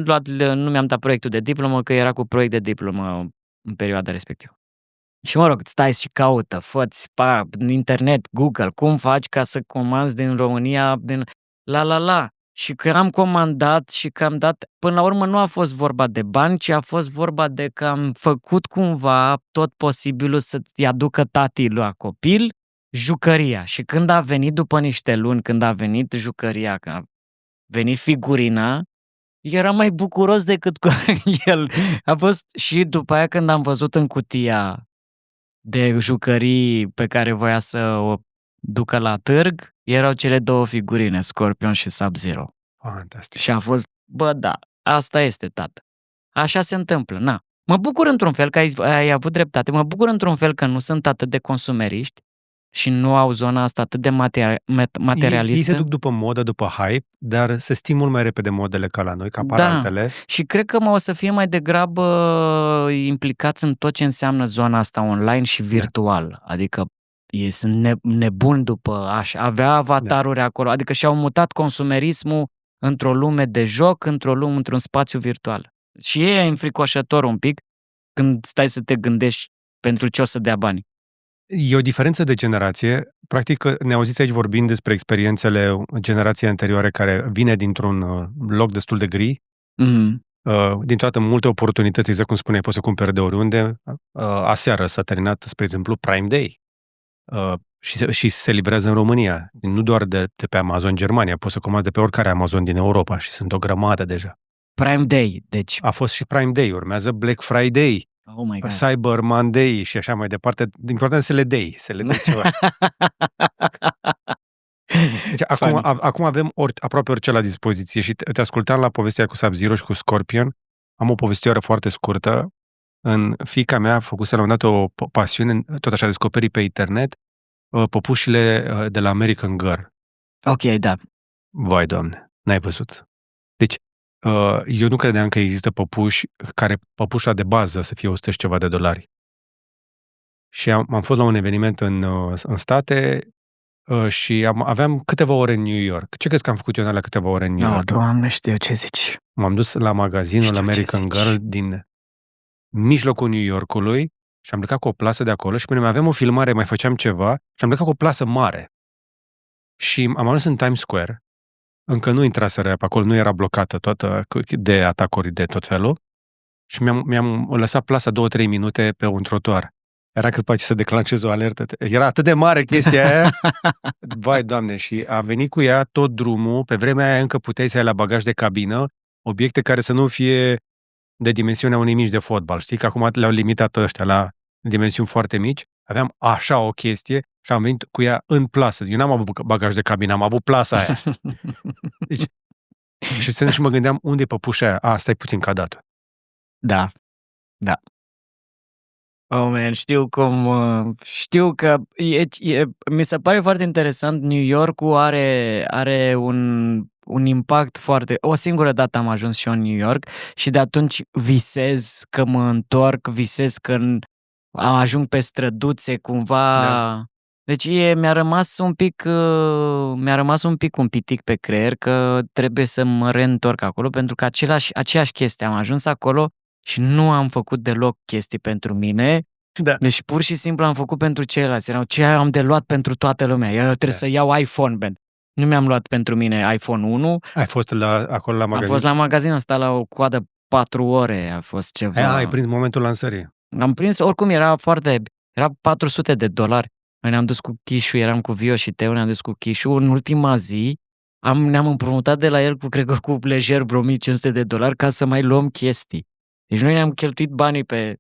luat licență. Nu mi-am dat proiectul de diplomă, că era cu proiect de diplomă în perioada respectivă. Și mă rog, stai și caută, fă-ți în internet, Google, cum faci ca să comanzi din România, la. Și că am comandat și că am dat, până la urmă nu a fost vorba de bani, ci a fost vorba de că am făcut cumva tot posibilul să-ți aducă tati la copil jucăria. Și când a venit după niște luni, când a venit jucăria, când a venit figurina, era mai bucuros decât cu el. A fost și după aia când am văzut în cutia de jucării pe care voia să o ducă la târg, erau cele 2 figurine, Scorpion și Sub-Zero. Fantastic. Și a fost, da, asta este, tată. Așa se întâmplă, na. Mă bucur într-un fel că ai avut dreptate, mă bucur într-un fel că nu sunt atât de consumeriști și nu au zona asta atât de Ei se materialistă. duc după modă, după hype, dar se sting mult mai repede modele ca la noi, ca apar Da. altele. Și cred că o să fie mai degrabă implicați în tot ce înseamnă zona asta online și virtual. Adică ei sunt nebuni după a avea avataruri acolo. Adică și-au mutat consumerismul într-o lume de joc, într-un spațiu virtual. Și e înfricoșător un pic când stai să te gândești pentru ce o să dea bani. E o diferență de generație. Practic, ne auziți aici vorbind despre experiențele generației anterioare care vine dintr-un loc destul de gri, dintr-o dată multe oportunități, exact cum spuneai, poți să cumperi de oriunde. Aseară s-a terminat, spre exemplu, Prime Day și se livrează în România, nu doar de pe Amazon Germania, poți să comanzi de pe oricare Amazon din Europa și sunt o grămadă deja. Prime Day, deci... A fost și Prime Day, urmează Black Friday, Oh my God. Cyber Monday și așa mai departe. Important să le dai ceva. Deci, acum avem aproape orice la dispoziție și te ascultam la povestea cu Sub-Zero și cu Scorpion. Am o povestioară foarte scurtă. Fiica mea a făcut la un dat o pasiune, tot așa descoperi pe internet, păpușile de la American Girl. Ok, da. Vai, Doamne, n-ai văzut. Deci, eu nu credeam că există păpuși care păpușa de bază să fie 100 și ceva de dolari. Și am fost la un eveniment în state și aveam câteva ore în New York. Ce crezi că am făcut eu la câteva ore în New York? Doamne, știu ce zici. M-am dus la magazinul American Girl din mijlocul New Yorkului și am plecat cu o plasă de acolo și până mai aveam o filmare, mai făceam ceva și am plecat cu o plasă mare. Și am ajuns în Times Square. Încă nu intraseră pe acolo, nu era blocată toată de atacuri de tot felul. Și mi-am lăsat plasa 2-3 minute pe un trotuar. Era cât poate să declanșez o alertă. Era atât de mare chestia aia. Vai, Doamne, și am venit cu ea tot drumul. Pe vremea aia încă puteai să ai la bagaj de cabină obiecte care să nu fie de dimensiunea unui mici de fotbal. Știi că acum le-au limitat ăștia la dimensiuni foarte mici. Aveam așa o chestie și am venit cu ea în plasă. Eu n-am avut bagaj de cabină, am avut plasa aia. Deci, și mă gândeam, unde e păpușa aia? Stai puțin ca dată. Da. Oh, man, știu că mi se pare foarte interesant. New York-ul are un impact foarte... O singură dată am ajuns și eu în New York și de atunci visez că mă întorc, visez că ajung pe străduțe cumva... Da. Deci mi-a rămas un pic un pitic pe creier că trebuie să mă reîntorc acolo pentru că aceeași chestie. Am ajuns acolo și nu am făcut deloc chestii pentru mine. Da. Deci pur și simplu am făcut pentru ceilalți. Erau ce am de luat pentru toată lumea. Eu trebuie să iau iPhone, Ben. Nu mi-am luat pentru mine iPhone 1. Ai fost acolo la magazin? Am fost la magazin, am stat la o coadă 4 ore. A fost ceva... Ai prins momentul lansării. Am prins, oricum era $400. Noi ne-am dus cu Chișu, eram cu Vio și Teo, ne-am dus cu Chișu. În ultima zi ne-am împrumutat de la el cu lejer vreo $1.500 ca să mai luăm chestii. Deci noi ne-am cheltuit banii pe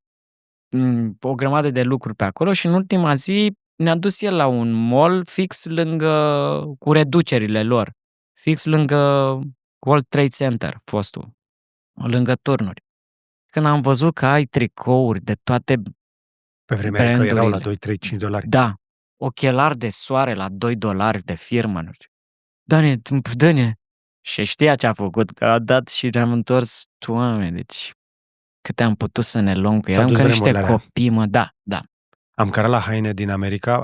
o grămadă de lucruri pe acolo și în ultima zi ne-a dus el la un mall fix cu reducerile lor. Fix lângă World Trade Center, fostul. Lângă turnuri. Când am văzut că ai tricouri de toate pe vremea că erau la 2, 3, $5. Da. Ochelari de soare la $2 de firmă, nu știu. Dă-ne. Și știa ce a făcut, că a dat și ne-am întors, Doamne, deci câte am putut să ne luăm, că eram ca niște copii, mă, da. Am cărat la haine din America,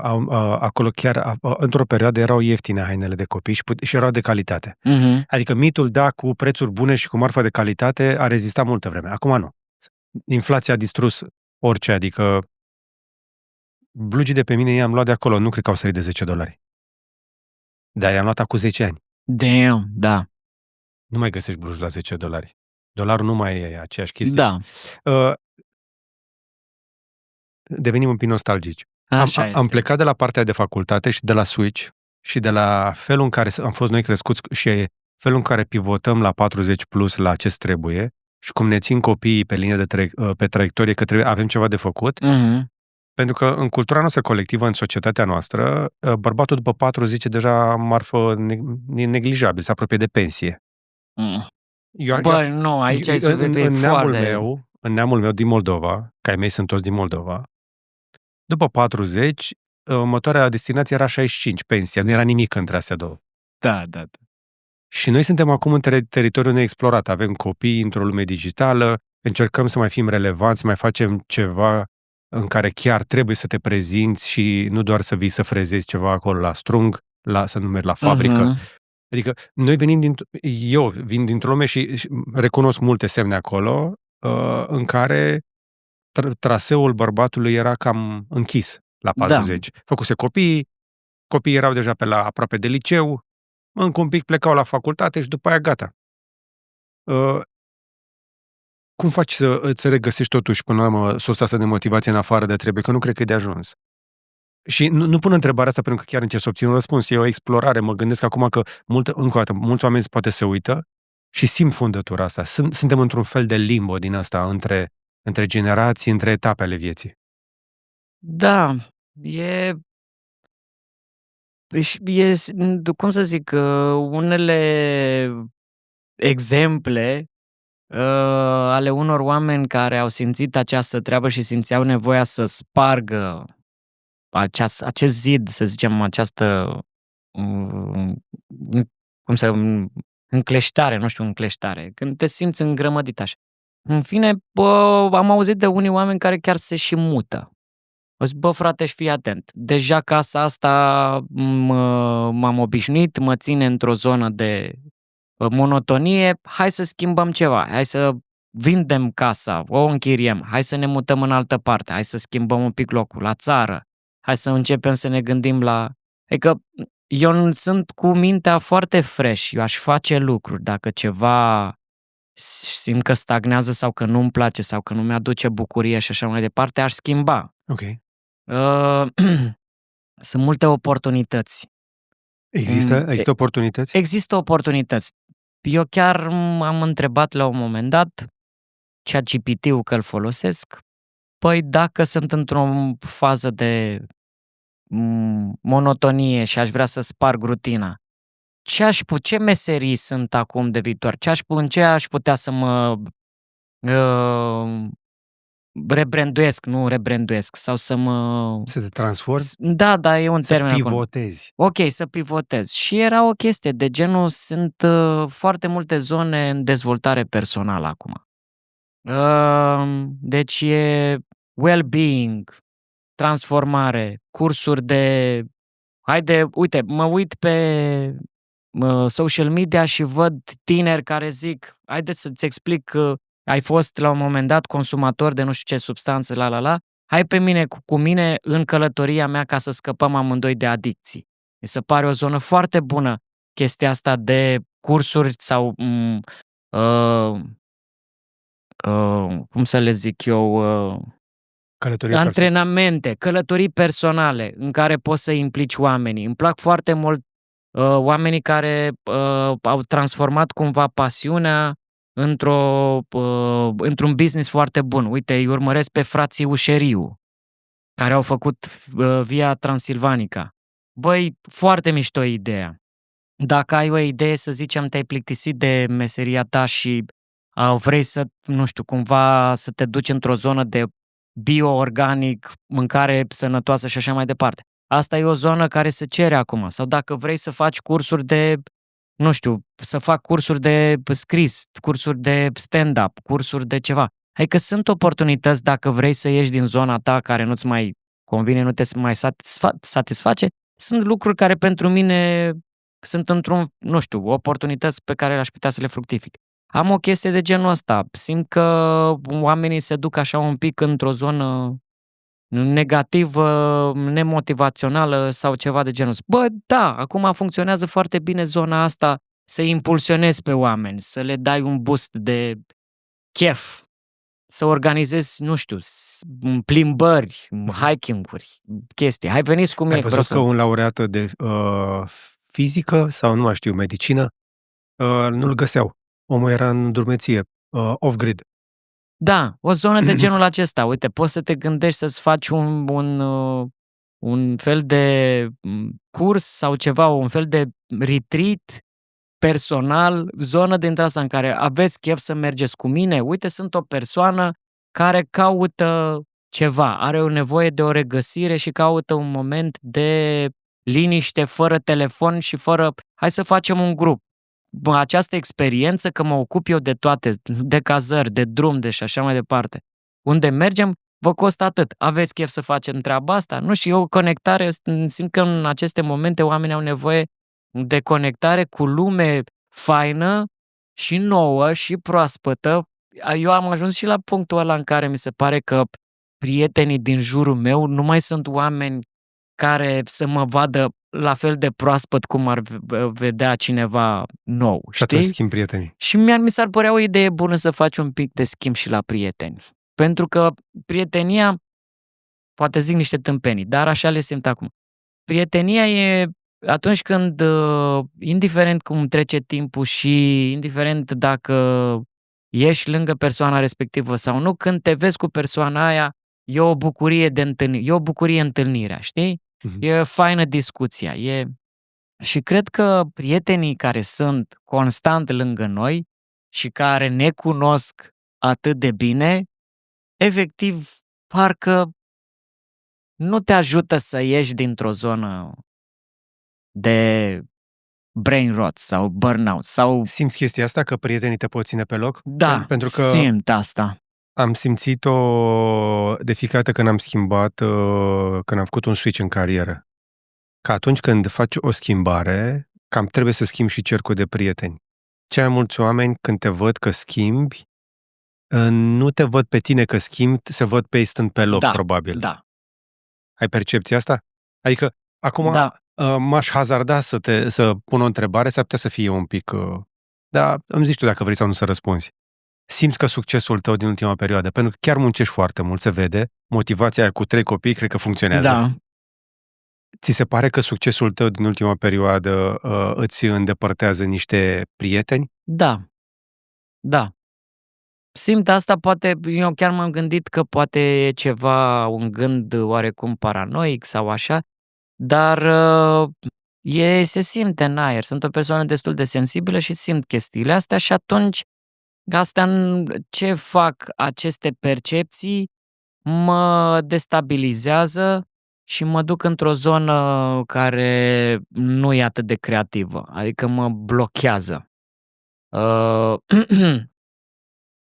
acolo chiar, într-o perioadă erau ieftine hainele de copii și erau de calitate. Uh-huh. Adică mitul, cu prețuri bune și cu marfă de calitate a rezistat multă vreme. Acum nu. Inflația a distrus orice, adică blugii de pe mine i-am luat de acolo, nu cred că au sărit de $10. Dar i-am luat acum 10 ani. Damn, da. Nu mai găsești blugi la $10. Dolarul nu mai e aceeași chestie. Da. Devenim un pic nostalgici. Am plecat de la partea de facultate și de la Switch și de la felul în care am fost noi crescuți și felul în care pivotăm la 40 plus la ce trebuie și cum ne țin copiii pe linie pe traiectorie că avem ceva de făcut. Uh-huh. Pentru că în cultura noastră colectivă, în societatea noastră, bărbatul după 40 deja marfă neglijabil, se apropie de pensie. Nu, aici ai în neamul meu din Moldova, că ai mei sunt toți din Moldova, după 40, următoarea destinație era 65, pensia, nu era nimic între astea două. Da. Și noi suntem acum în teritoriul neexplorat, avem copii într-o lume digitală, încercăm să mai fim relevanți, să mai facem ceva în care chiar trebuie să te prezinți și nu doar să vii să frezezi ceva acolo la strung, să nu mergi la fabrică. Adică noi eu vin dintr-o lume și recunosc multe semne acolo în care traseul bărbatului era cam închis la 40. Făcuse copiii erau deja pe la aproape de liceu, încă un pic plecau la facultate și după aia gata. Cum faci să îți regăsești totuși până la urmă sursa asta de motivație în afară de trebuie? Că nu cred că e de ajuns. Și nu pun întrebarea asta pentru că chiar încerc să obțin un răspuns. E o explorare. Mă gândesc acum că mulți oameni poate se uită și simt fundătura asta. Suntem într-un fel de limbo din asta între generații, între etape ale vieții. Da, cum să zic, unele exemple ale unor oameni care au simțit această treabă și simțeau nevoia să spargă acest zid, să zicem, această încleștare, când te simți îngrămădit așa. În fine, am auzit de unii oameni care chiar se și mută. O zic, frate, fii atent. Deja casa asta m-am obișnuit, mă ține într-o zonă de monotonie, hai să schimbăm ceva, hai să vindem casa, o închiriem, hai să ne mutăm în altă parte, hai să schimbăm un pic locul, la țară, hai să începem să ne gândim la... Adică eu sunt cu mintea foarte fresh, eu aș face lucruri, dacă ceva simt că stagnează sau că nu-mi place sau că nu mi-aduce bucurie și așa mai departe, aș schimba. Ok. Sunt multe oportunități. Există oportunități? Există oportunități. Eu chiar am întrebat la un moment dat, ChatGPT-ul că îl folosesc, păi dacă sunt într-o fază de monotonie și aș vrea să sparg rutina, ce meserii sunt acum de viitor? În ce aș putea să mă rebranduiesc sau să mă... Să te transformi? Da, e un termen. Să pivotezi. Ok, să pivotezi. Și era o chestie de genul, sunt foarte multe zone în dezvoltare personală acum. Deci e well-being, transformare, cursuri de... Uite, mă uit pe social media și văd tineri care zic, haideți să-ți explic că ai fost la un moment dat consumator de nu știu ce substanță, hai cu mine în călătoria mea ca să scăpăm amândoi de adicții. Mi se pare o zonă foarte bună chestia asta de cursuri sau cum să le zic eu, antrenamente, călătorii personale în care poți să implici oamenii. Îmi plac foarte mult oamenii care au transformat cumva pasiunea într-un business foarte bun. Uite, îi urmăresc pe frații Ușeriu, care au făcut Via Transilvanica. Băi, foarte mișto ideea. Dacă ai o idee, să zicem, te-ai plictisit de meseria ta și vrei să, nu știu, cumva să te duci într-o zonă de bio-organic, mâncare sănătoasă și așa mai departe. Asta e o zonă care se cere acum. Sau dacă vrei să faci cursuri de, nu știu, să fac cursuri de scris, cursuri de stand-up, cursuri de ceva. Hai că sunt oportunități dacă vrei să ieși din zona ta care nu-ți mai convine, nu te mai satisface. Sunt lucruri care pentru mine sunt într-un, nu știu, oportunități pe care le-aș putea să le fructific. Am o chestie de genul ăsta. Simt că oamenii se duc așa un pic într-o zonă negativă, nemotivațională sau ceva de genul. Bă, da, acum funcționează foarte bine zona asta să impulsionezi pe oameni, să le dai un boost de chef, să organizezi, nu știu, plimbări, hiking-uri, chestii. Hai, veniți cu mine. Ai văzut că un laureat de fizică sau, nu mai știu, medicină, nu-l găseau. Omul era în drumeție, off-grid. Da, o zonă de genul acesta. Uite, poți să te gândești să-ți faci un fel de curs sau ceva, un fel de retreat personal, zonă dintre asta în care aveți chef să mergeți cu mine. Uite, sunt o persoană care caută ceva, are o nevoie de o regăsire și caută un moment de liniște, fără telefon și fără... Hai să facem un grup. Această experiență, că mă ocup eu de toate, de cazări, de drum, de și așa mai departe. Unde mergem, vă costă atât. Aveți chef să facem treaba asta? Nu, și eu conectare, simt că în aceste momente oamenii au nevoie de conectare cu lume faină și nouă și proaspătă. Eu am ajuns și la punctul ăla în care mi se pare că prietenii din jurul meu nu mai sunt oameni care să mă vadă la fel de proaspăt cum ar vedea cineva nou, Și atunci știi? schimb prietenii. Și mi s-ar părea o idee bună să faci un pic de schimb și la prieteni. Pentru că prietenia, poate zic niște tâmpenii, dar așa le simt acum. Prietenia e atunci când, indiferent cum trece timpul și indiferent dacă ești lângă persoana respectivă sau nu, când te vezi cu persoana aia, e o bucurie de întâlnire, e o bucurie întâlnirea, știi? E faină discuția. Și cred că prietenii care sunt constant lângă noi și care ne cunosc atât de bine, efectiv, parcă nu te ajută să ieși dintr-o zonă de brain rot sau burnout sau... Simți chestia asta, că prietenii te pot ține pe loc? Da, Pentru că simt asta. am simțit-o de fiecare dată când am schimbat, când am făcut un switch în carieră. Că atunci când faci o schimbare, cam trebuie să schimbi și cercul de prieteni. Cei mai mulți oameni, când te văd că schimbi, nu te văd pe tine că schimbi, se văd pe ei stând pe loc, probabil. Da. Ai percepția asta? Adică, acum Da. m-aș hazarda să pun o întrebare, s-ar putea să fie un pic... dar îmi zici tu dacă vrei sau nu să răspunzi. Simți că succesul tău din ultima perioadă, pentru că chiar muncești foarte mult, se vede, motivația aia cu 3 copii, cred că funcționează. Da. Ți se pare că succesul tău din ultima perioadă îți îndepărtează niște prieteni? Da. Da. Simt asta, poate, eu chiar m-am gândit că poate e ceva, un gând oarecum paranoic sau așa, dar se simte în aer. Sunt o persoană destul de sensibilă și simt chestiile astea și atunci ce fac aceste percepții mă destabilizează și mă duc într-o zonă care nu e atât de creativă, adică mă blochează.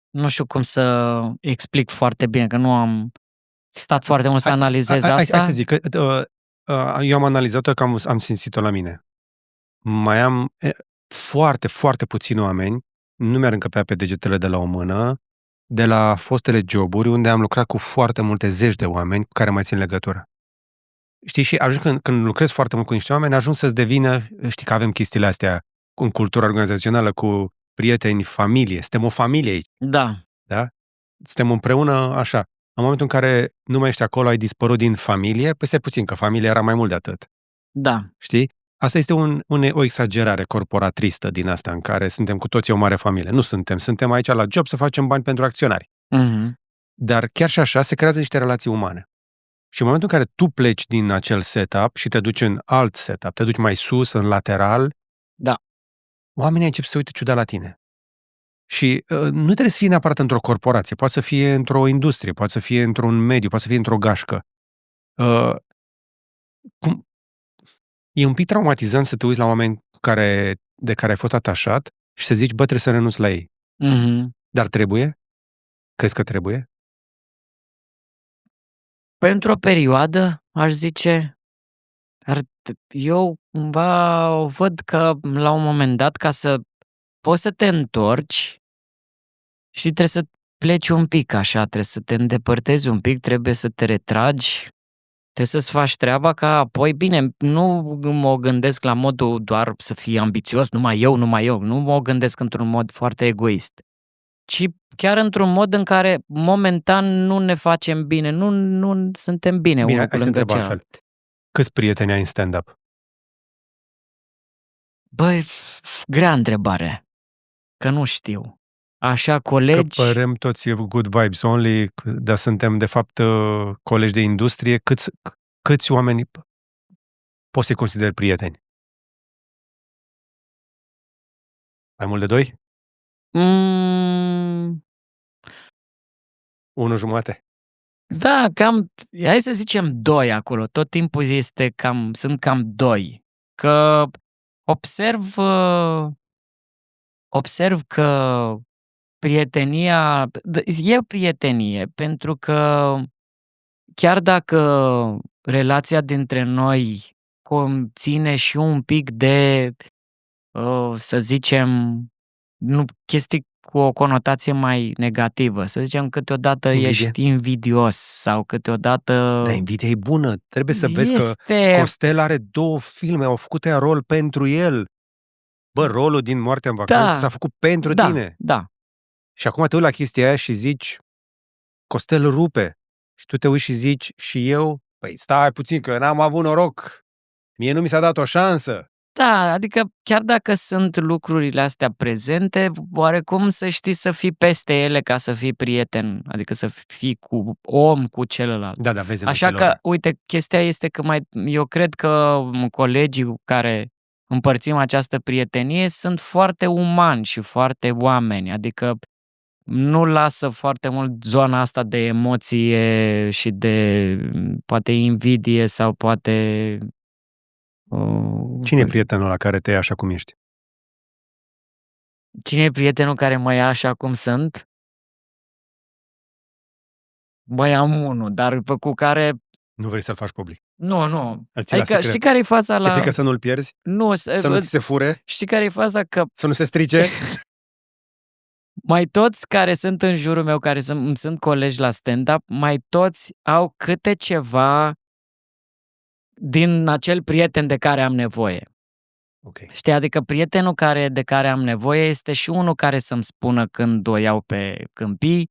Nu știu cum să explic foarte bine, că nu am stat foarte mult să analizez asta. Hai să zic, că eu am analizat-o, că am simțit-o la mine. Mai am foarte, foarte puțini oameni, nu mi-ar încăpea pe degetele de la o mână, de la fostele joburi, unde am lucrat cu foarte multe zeci de oameni cu care mai țin legătură. Știi, și ajung când lucrezi foarte mult cu niște oameni, ajung să-ți devină, știi că avem chestiile astea în cultura organizațională, cu prieteni, familie. Suntem o familie aici. Da. Da? Suntem împreună așa. În momentul în care nu mai ești acolo, ai dispărut din familie, păi stai puțin, că familia era mai mult de atât. Da. Știi? Asta este o exagerare corporatristă din asta, în care suntem cu toții o mare familie. Nu suntem. Suntem aici la job să facem bani pentru acționari. Mm-hmm. Dar chiar și așa se creează niște relații umane. Și în momentul în care tu pleci din acel setup și te duci în alt setup, te duci mai sus, în lateral, da, oamenii încep să se uite ciudat la tine. Și nu trebuie să fie neapărat într-o corporație, poate să fie într-o industrie, poate să fie într-un mediu, poate să fie într-o gașcă. E un pic traumatizant să te uiți la oameni de care ai fost atașat și să zici, bă, trebuie să renunți la ei. Mm-hmm. Dar trebuie? Crezi că trebuie? Pentru o perioadă, aș zice, eu cumva văd că la un moment dat, ca să poți să te întorci, și trebuie să pleci un pic așa, trebuie să te îndepărtezi un pic, trebuie să te retragi, trebuie să-ți faci treaba ca apoi, bine, nu mă gândesc la modul doar să fii ambițios, numai eu, nu mă gândesc într-un mod foarte egoist, ci chiar într-un mod în care momentan nu ne facem bine, nu suntem bine unul cu lângă celălalt. Câți prieteni ai în stand-up? Băi, grea întrebare, că nu știu. Așa, colegi... Că părem toți good vibes only, dar suntem, de fapt, colegi de industrie. Câți oameni poți să-i consideri prieteni? Mai mult de 2? 1,5? Da, hai să zicem 2 acolo. Tot timpul sunt cam 2. Că observ că prietenia e prietenie, pentru că chiar dacă relația dintre noi conține și un pic de, să zicem, nu chestii cu o conotație mai negativă. Să zicem, câteodată Invidie. ești invidios sau câteodată... Dar invidia e bună. Trebuie să vezi că Este... Costel are 2 filme, au făcut ea rol pentru el. Bă, rolul din Moartea în vacanță s-a făcut pentru tine. Da. Și acum te uiți la chestia aia și zici, Costel rupe. Și tu te uiți și zici, și eu? Păi stai puțin, că n-am avut noroc. Mie nu mi s-a dat o șansă. Da, adică chiar dacă sunt lucrurile astea prezente, oarecum să știi să fii peste ele ca să fii prieten, adică să fii cu celălalt. Da, vezi. Așa că, uite, chestia este că eu cred că colegii cu care împărțim această prietenie sunt foarte umani și foarte oameni, adică nu lasă foarte mult zona asta de emoție și de poate invidie sau poate... Cine e prietenul la care te ia așa cum ești? Cine e prietenul care mă ia așa cum sunt? Băi, am unul, dar cu care... Nu vrei să-l faci public? Nu. Adică știi care e faza la... Ți-e frică să nu-l pierzi? Nu, să nu ți se fure? Știi care e faza? Că să nu se strice? mai toți care sunt în jurul meu, care sunt colegi la stand-up, mai toți au câte ceva din acel prieten de care am nevoie. Okay. Știi, adică prietenul de care am nevoie este și unul care să-mi spună când o iau pe câmpii,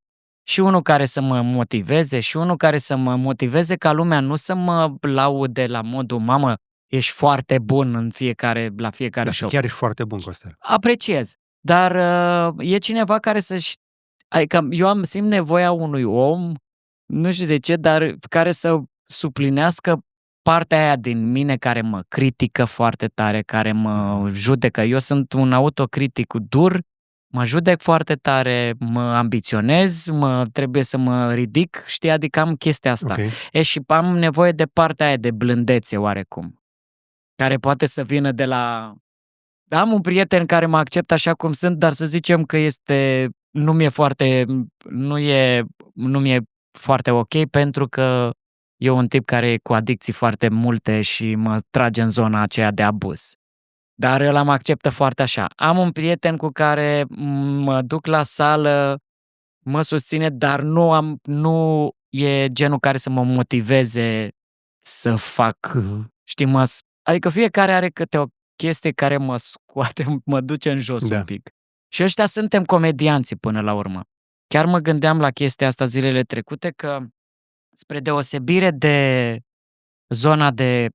și unul care să mă motiveze, și unul care să mă motiveze ca lumea nu să mă laude la modul, mamă, ești foarte bun la fiecare show. Chiar ești foarte bun, Costel. Apreciez. Dar e cineva care adică eu simt nevoia unui om, nu știu de ce, dar care să suplinească partea aia din mine care mă critică foarte tare, care mă judecă. Eu sunt un autocritic dur, mă judec foarte tare, mă ambiționez, trebuie să mă ridic, știi, adică am chestia asta. Okay. Și am nevoie de partea aia de blândețe oarecum, care poate să vină de la... Am un prieten care mă acceptă așa cum sunt, dar să zicem că nu mi-e foarte ok, pentru că e un tip care e cu adicții foarte multe și mă trage în zona aceea de abuz. Dar ăla mă acceptă foarte așa. Am un prieten cu care mă duc la sală, mă susține, dar nu e genul care să mă motiveze să fac, știi, adică fiecare are câte o chestie care mă scoate, mă duce în jos un pic. Și ăștia suntem comedianții până la urmă. Chiar mă gândeam la chestia asta zilele trecute, că spre deosebire de zona de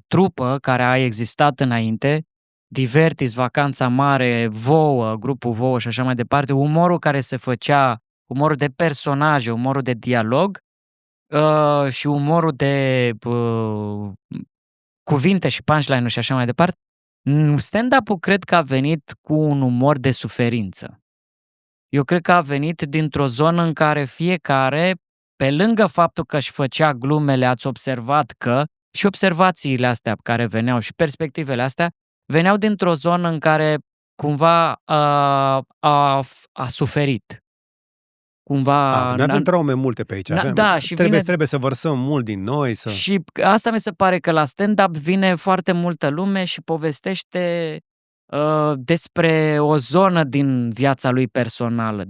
trupă care a existat înainte, Divertis, Vacanța Mare, Vouă, grupul Vouă și așa mai departe, umorul care se făcea, umorul de personaje, umorul de dialog și umorul de cuvinte și punchline-uri și așa mai departe, stand-up-ul cred că a venit cu un umor de suferință. Eu cred că a venit dintr-o zonă în care fiecare, pe lângă faptul că își făcea glumele, ați observat că și observațiile astea care veneau și perspectivele astea veneau dintr-o zonă în care cumva a suferit. Cumva... Avem traume multe pe aici. Și trebuie să vărsăm mult din noi. Și asta mi se pare că la stand-up vine foarte multă lume și povestește despre o zonă din viața lui personală,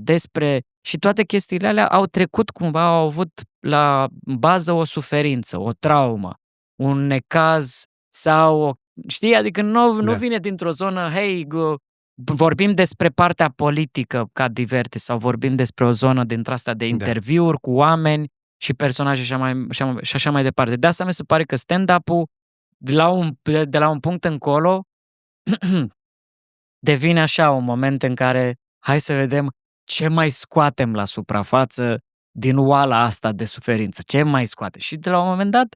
și toate chestiile alea au trecut cumva, au avut la bază o suferință, o traumă, un necaz sau, știi, adică nu vine dintr-o zonă, vorbim despre partea politică ca Divertis sau vorbim despre o zonă dintre asta de interviuri cu oameni și personaje și așa mai departe. De asta mi se pare că stand-up-ul de la un punct încolo devine așa un moment în care hai să vedem ce mai scoatem la suprafață din oala asta de suferință. Ce mai scoate? Și de la un moment dat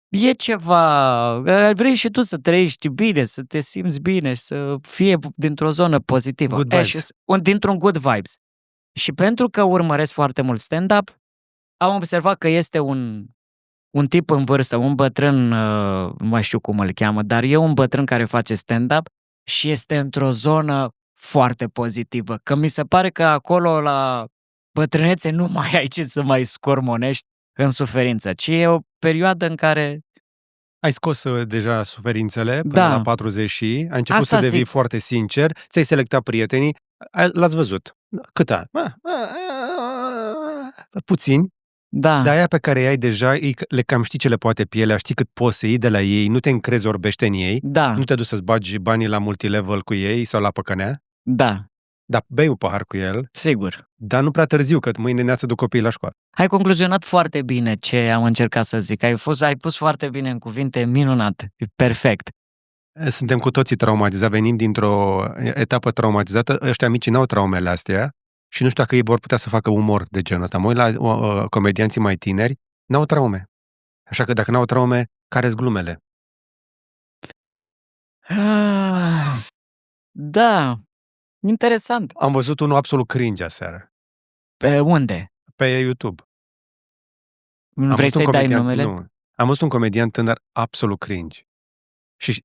e ceva, vrei și tu să trăiești bine, să te simți bine și să fie dintr-o zonă pozitivă. Good vibes. Dintr-un good vibes. Și pentru că urmăresc foarte mult stand-up, am observat că este un tip în vârstă, un bătrân, nu mai știu cum îl cheamă, dar e un bătrân care face stand-up și este într-o zonă foarte pozitivă. Că mi se pare că acolo la bătrânețe nu mai ai ce să mai scormonești în suferință, ci e o perioadă în care... Ai scos deja suferințele până Da. la 40 și ai început Asta să devii zic. foarte sincer, ți-ai selectat prietenii, l-ați văzut. Cât ani? Puțini, Da, dar aia pe care i-ai deja, le cam știi ce le poate pielea, știi cât poți să iei de la ei, nu te încrezi orbește în ei, da, nu te duci să-ți bagi banii la multilevel cu ei sau la păcănea, da, dar bei un pahar cu el, sigur. dar nu prea târziu, că mâine neață duc copiii la școală. Ai concluzionat foarte bine ce am încercat să zic. Ai pus foarte bine în cuvinte, minunat, perfect. Suntem cu toții traumatizați, venim dintr-o etapă traumatizată, ăștia mici n-au traumele astea și nu știu dacă ei vor putea să facă umor de genul ăsta. Mă uit la comedianții mai tineri, n-au traume. Așa că dacă n-au traume, care-s glumele? Da, interesant. Am văzut unul absolut cringe aseară, Pe unde? pe YouTube. Vrei să-i dai numele? Nu. Am văzut un comedian tânăr absolut cringe. Și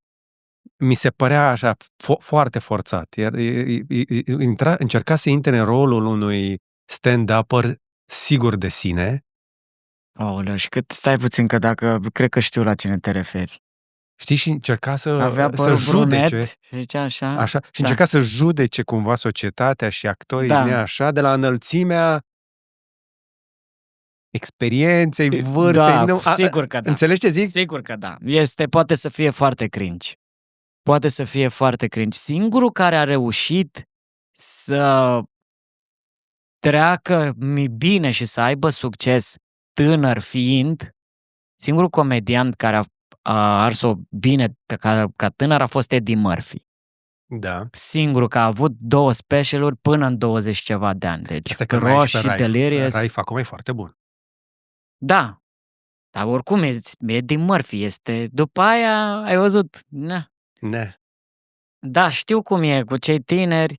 mi se părea așa foarte forțat. Iar încerca să intre în rolul unui stand-upper sigur de sine. Aoleu, și cât stai puțin că dacă cred că știu la cine te referi. Știi, și încerca Avea să părul judece. brunet și zicea așa. Așa, și Da. încerca să judece cumva societatea și actorii Da. din ea așa, de la înălțimea experienței, vârstei. Da, sigur că da. Înțelegi ce zic? Sigur că da. Poate să fie foarte cringe. Poate să fie foarte cringe. Singurul care a reușit să treacă bine și să aibă succes tânăr fiind, singurul comedian care a ars-o bine ca tânăr a fost Eddie Murphy. Da. Singurul că a avut 2 specialuri până în 20 ceva de ani. Deci Asta că mai Raw ești și pe Delirious. Raif acum e foarte bun. Da. Dar oricum Eddie Murphy este... După aia ai văzut... Na. Ne. Da, știu cum e cu cei tineri.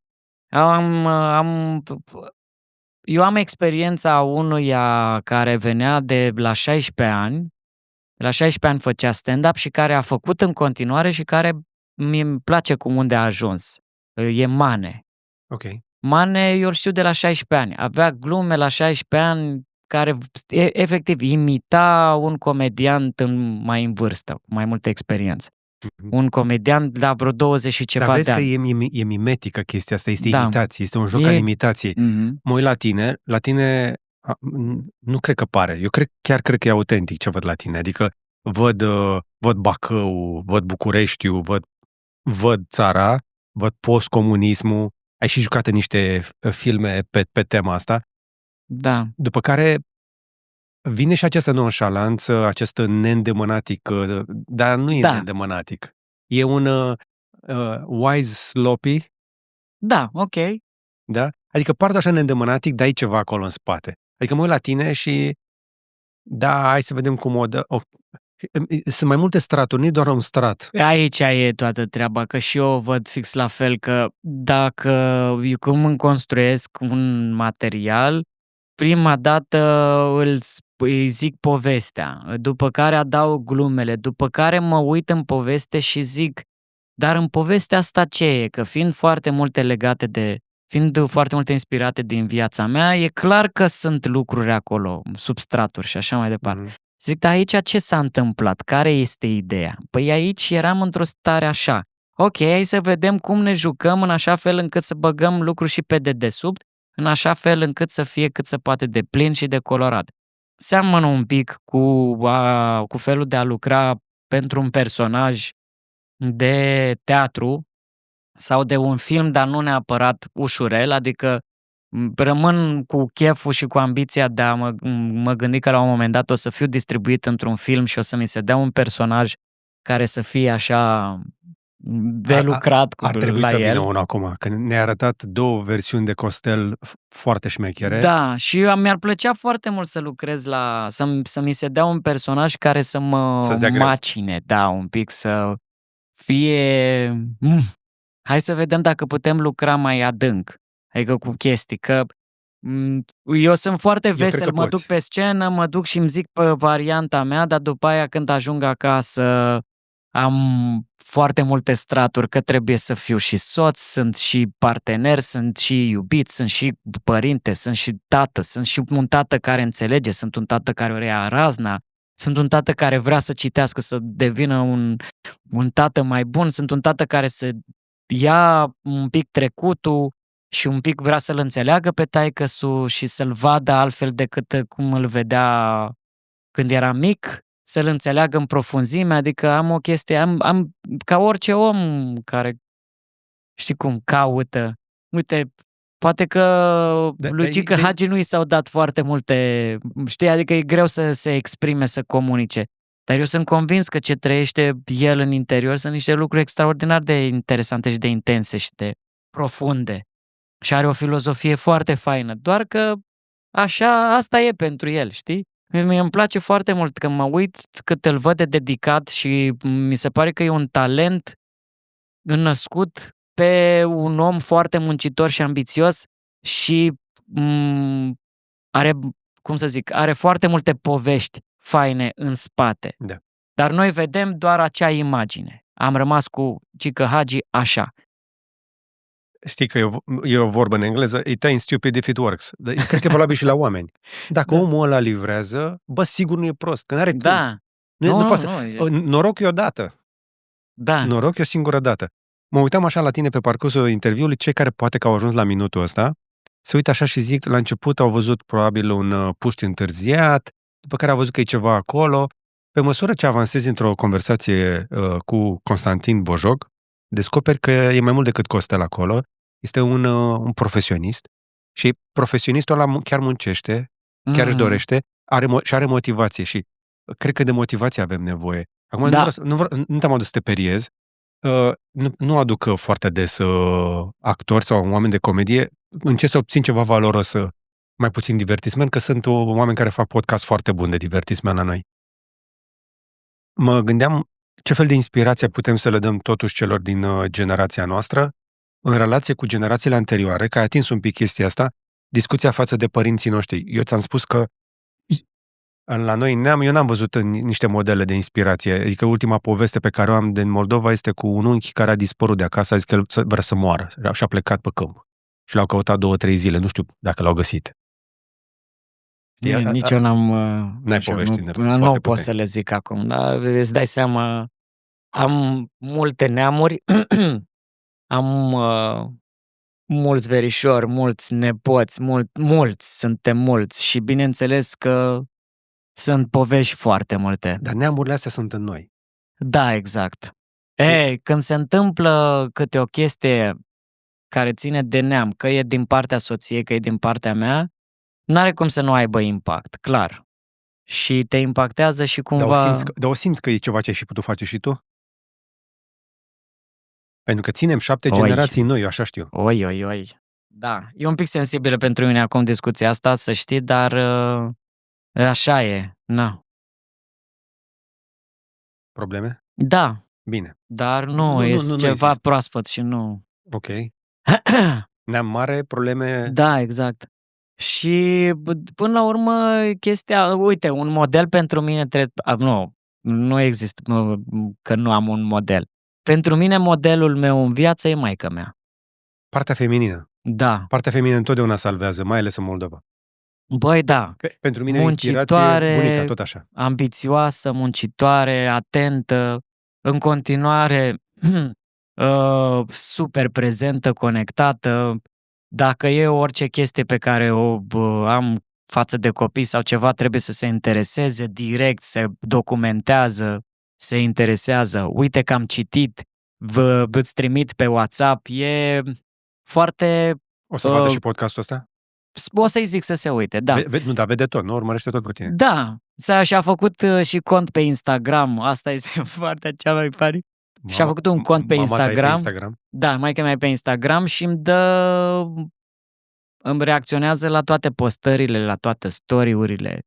Eu am experiența unuia care venea de la 16 ani. La 16 ani făcea stand-up și care a făcut în continuare și care mi-mi place cum unde a ajuns. E Mane. Ok. Mane, eu știu de la 16 ani. Avea glume la 16 ani care efectiv imita un comediant mai în vârstă, cu mai multă experiență. Un comediant la vreo 20 și ceva Dar vezi de ani. că e mimetică chestia asta, este Da. imitație, este un joc al imitației. Mă uit la tine, nu cred că pare, eu chiar cred că e autentic ce văd la tine, adică văd Bacău, văd Bucureștiul, văd țara, văd postcomunismul, ai și jucat în niște filme pe tema asta. Da. După care vine și această nonșalanță, această neîndemânatic, dar nu e neîndemânatic. E un wise sloppy. Da, ok. Da? Adică partea așa neîndemânatic, dar ai ceva acolo în spate. Adică mă uit la tine și da, hai să vedem cum sunt mai multe straturi, nu e doar un strat. Aici e toată treaba, că și eu văd fix la fel că dacă eu cum îmi construiesc un material, prima dată îi zic povestea, după care adaug glumele, după care mă uit în poveste și zic, dar în povestea asta ce e? Că fiind foarte foarte multe inspirate din viața mea, e clar că sunt lucruri acolo, substraturi și așa mai departe. Zic, dar aici ce s-a întâmplat? Care este ideea? Păi aici eram într-o stare așa. Ok, hai să vedem cum ne jucăm în așa fel încât să băgăm lucruri și pe dedesubt, în așa fel încât să fie cât se poate de plin și de colorat. Seamănă un pic cu felul de a lucra pentru un personaj de teatru sau de un film, dar nu neapărat ușurel, adică rămân cu cheful și cu ambiția de a mă gândi că la un moment dat o să fiu distribuit într-un film și o să mi se dea un personaj care să fie așa de lucrat cu el. Ar trebui să vină unul acum, că ne-a arătat 2 versiuni de Costel foarte șmechere. Da, și mi-ar plăcea foarte mult să lucrez să mi se dea un personaj care să mă macine, da, un pic să fie... Hai să vedem dacă putem lucra mai adânc, adică cu chestii, că Eu sunt foarte cred vesel, că mă duc poți. pe scenă, mă duc și îmi zic pe varianta mea, dar după aia când ajung acasă am foarte multe straturi, că trebuie să fiu și soț, sunt și partener, sunt și iubit, sunt și părinte, sunt și tată, sunt și un tată care înțelege, sunt un tată care o ia razna, sunt un tată care vrea să citească, să devină un tată mai bun, sunt un tată care să ia un pic trecutul și un pic vrea să-l înțeleagă pe taică-su și să-l vadă altfel decât cum îl vedea când era mic, să-l înțeleagă în profunzime, adică am o chestie, am ca orice om care, știi cum, caută. Uite, poate că lui Gică Hagi nu i s-au dat foarte multe, știi, adică e greu să se exprime, să comunice. Dar eu sunt convins că ce trăiește el în interior sunt niște lucruri extraordinar de interesante și de intense și de profunde. Și are o filozofie foarte faină, doar că așa, asta e pentru el, știi? Mie îmi place foarte mult că mă uit cât îl văd de dedicat și mi se pare că e un talent născut pe un om foarte muncitor și ambițios și are, cum să zic, are foarte multe povești faine în spate. Da. Dar noi vedem doar acea imagine. Am rămas cu Gică Hagi așa. Știi că e o vorbă în engleză, it ain't stupid if it works. Dar cred că e valabil și la oameni. Dacă omul ăla livrează, sigur nu e prost, că n-are cum. Da. Nu poate să... Noroc e o dată. Da. Noroc e o singură dată. Mă uitam așa la tine pe parcursul interviului, cei care poate că au ajuns la minutul ăsta, se uită așa și zic, la început au văzut probabil un puști întârziat, după care au văzut că e ceva acolo. Pe măsură ce avansezi într-o conversație cu Constantin Bojog, descoperi că e mai mult decât Costel acolo, este un profesionist și profesionistul ăla chiar muncește, chiar își dorește, are motivație și cred că de motivație avem nevoie. Acum nu te-am adus să te periez, nu aduc foarte des actori sau oameni de comedie, încerc să obțin ceva valoros, mai puțin divertisment, că sunt oameni care fac podcast foarte bun de divertisment la noi. Mă gândeam ce fel de inspirație putem să le dăm totuși celor din generația noastră în relație cu generațiile anterioare, că ai atins un pic chestia asta, discuția față de părinții noștri. Eu ți-am spus că la noi eu n-am văzut niște modele de inspirație. Adică ultima poveste pe care o am din Moldova este cu un unchi care a dispărut de acasă, a zis că el vrea să moară și a plecat pe câmp. Și l-au căutat 2-3 zile, nu știu dacă l-au găsit. Nici eu n-am... N-ai povești. Nu pot să le zic acum, dar îți dai seama, am multe neamuri, am mulți verișori, mulți nepoți, suntem mulți și bineînțeles că sunt povești foarte multe. Dar neamurile astea sunt în noi. Da, exact. Când se întâmplă câte o chestie care ține de neam, că e din partea soției, că e din partea mea, n-are cum să nu aibă impact, clar. Și te impactează și cumva... Dar o simți că e ceva ce ai fi putut face și tu? Pentru că ținem 7 generații noi, eu așa știu. Oi. Da, e un pic sensibilă pentru mine acum discuția asta, să știi, dar așa e, na. Probleme? Da. Bine. Dar nu ceva proaspăt și nu... Ok. Neam mare, probleme... Da, exact. Și până la urmă chestia, uite, un model pentru mine nu există că nu am un model. Pentru mine modelul meu în viață e maica mea. Partea feminină. Da. Partea feminină întotdeauna salvează, mai ales în Moldova. Băi, da. Pentru mine inspirație, bunica tot așa. Ambițioasă, muncitoare, atentă, în continuare super prezentă, conectată. Dacă e orice chestie pe care o am față de copii sau ceva, trebuie să se intereseze direct, se documentează, se interesează. Uite că am citit, îți trimit pe WhatsApp. E foarte... O să vadă și podcastul ăsta? O să-i zic să se uite, da. Dar vede tot, nu? Urmărește tot pe tine. Da, și-a făcut și cont pe Instagram. Asta este partea cea mai pare. Și-a făcut un cont pe Instagram. Da, maica mea e pe Instagram și îmi reacționează la toate postările, la toate story-urile.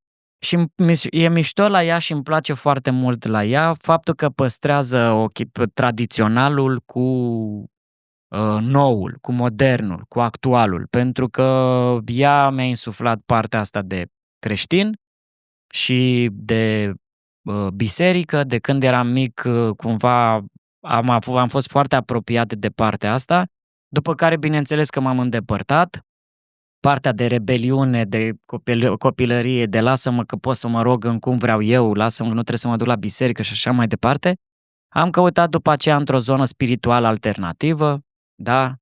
Și e mișto la ea și îmi place foarte mult la ea faptul că păstrează tradiționalul cu noul, cu modernul, cu actualul, pentru că ea mi-a insuflat partea asta de creștin și de biserică. De când eram mic, cumva am fost foarte apropiat de partea asta, după care bineînțeles că m-am îndepărtat. Partea de rebeliune, de copilărie, de lasă-mă că pot să mă rog în cum vreau eu, lasă-mă că nu trebuie să mă duc la biserică și așa mai departe. Am căutat după aceea într-o zonă spirituală alternativă, da,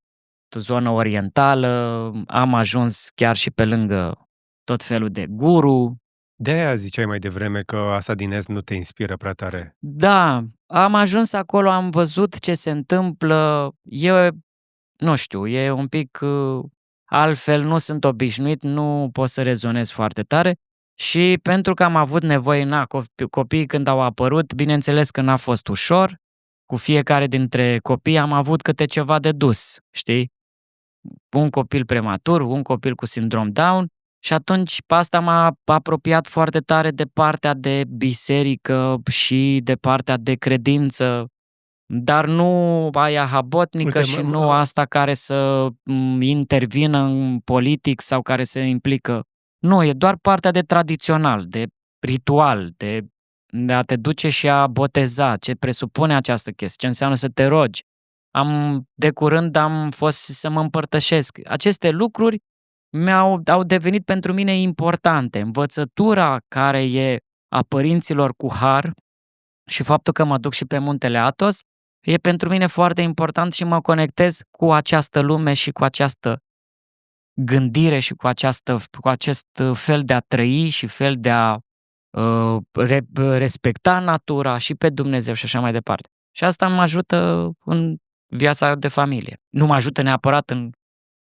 o zonă orientală, am ajuns chiar și pe lângă tot felul de guru. De-aia ziceai mai devreme că asta din Est nu te inspiră prea tare. Da, am ajuns acolo, am văzut ce se întâmplă, nu știu, e un pic altfel, nu sunt obișnuit, nu pot să rezonez foarte tare și pentru că am avut nevoie, copiii când au apărut, bineînțeles că n-a fost ușor, cu fiecare dintre copii am avut câte ceva de dus, știi? Un copil prematur, un copil cu sindrom Down și atunci pe asta m-a apropiat foarte tare de partea de biserică și de partea de credință, dar nu aia habotnică și nu asta care să intervină în politic sau care se implică. Nu, e doar partea de tradițional, de ritual, de a te duce și a boteza, ce presupune această chestie, ce înseamnă să te rogi. De curând am fost să mă împărtășesc. Aceste lucruri au devenit pentru mine importante. Învățătura care e a părinților cu har și faptul că mă duc și pe muntele Athos e pentru mine foarte important și mă conectez cu această lume și cu această gândire și cu acest fel de a trăi și fel de a respecta natura și pe Dumnezeu și așa mai departe. Și asta mă ajută în viața de familie. Nu mă ajută neapărat în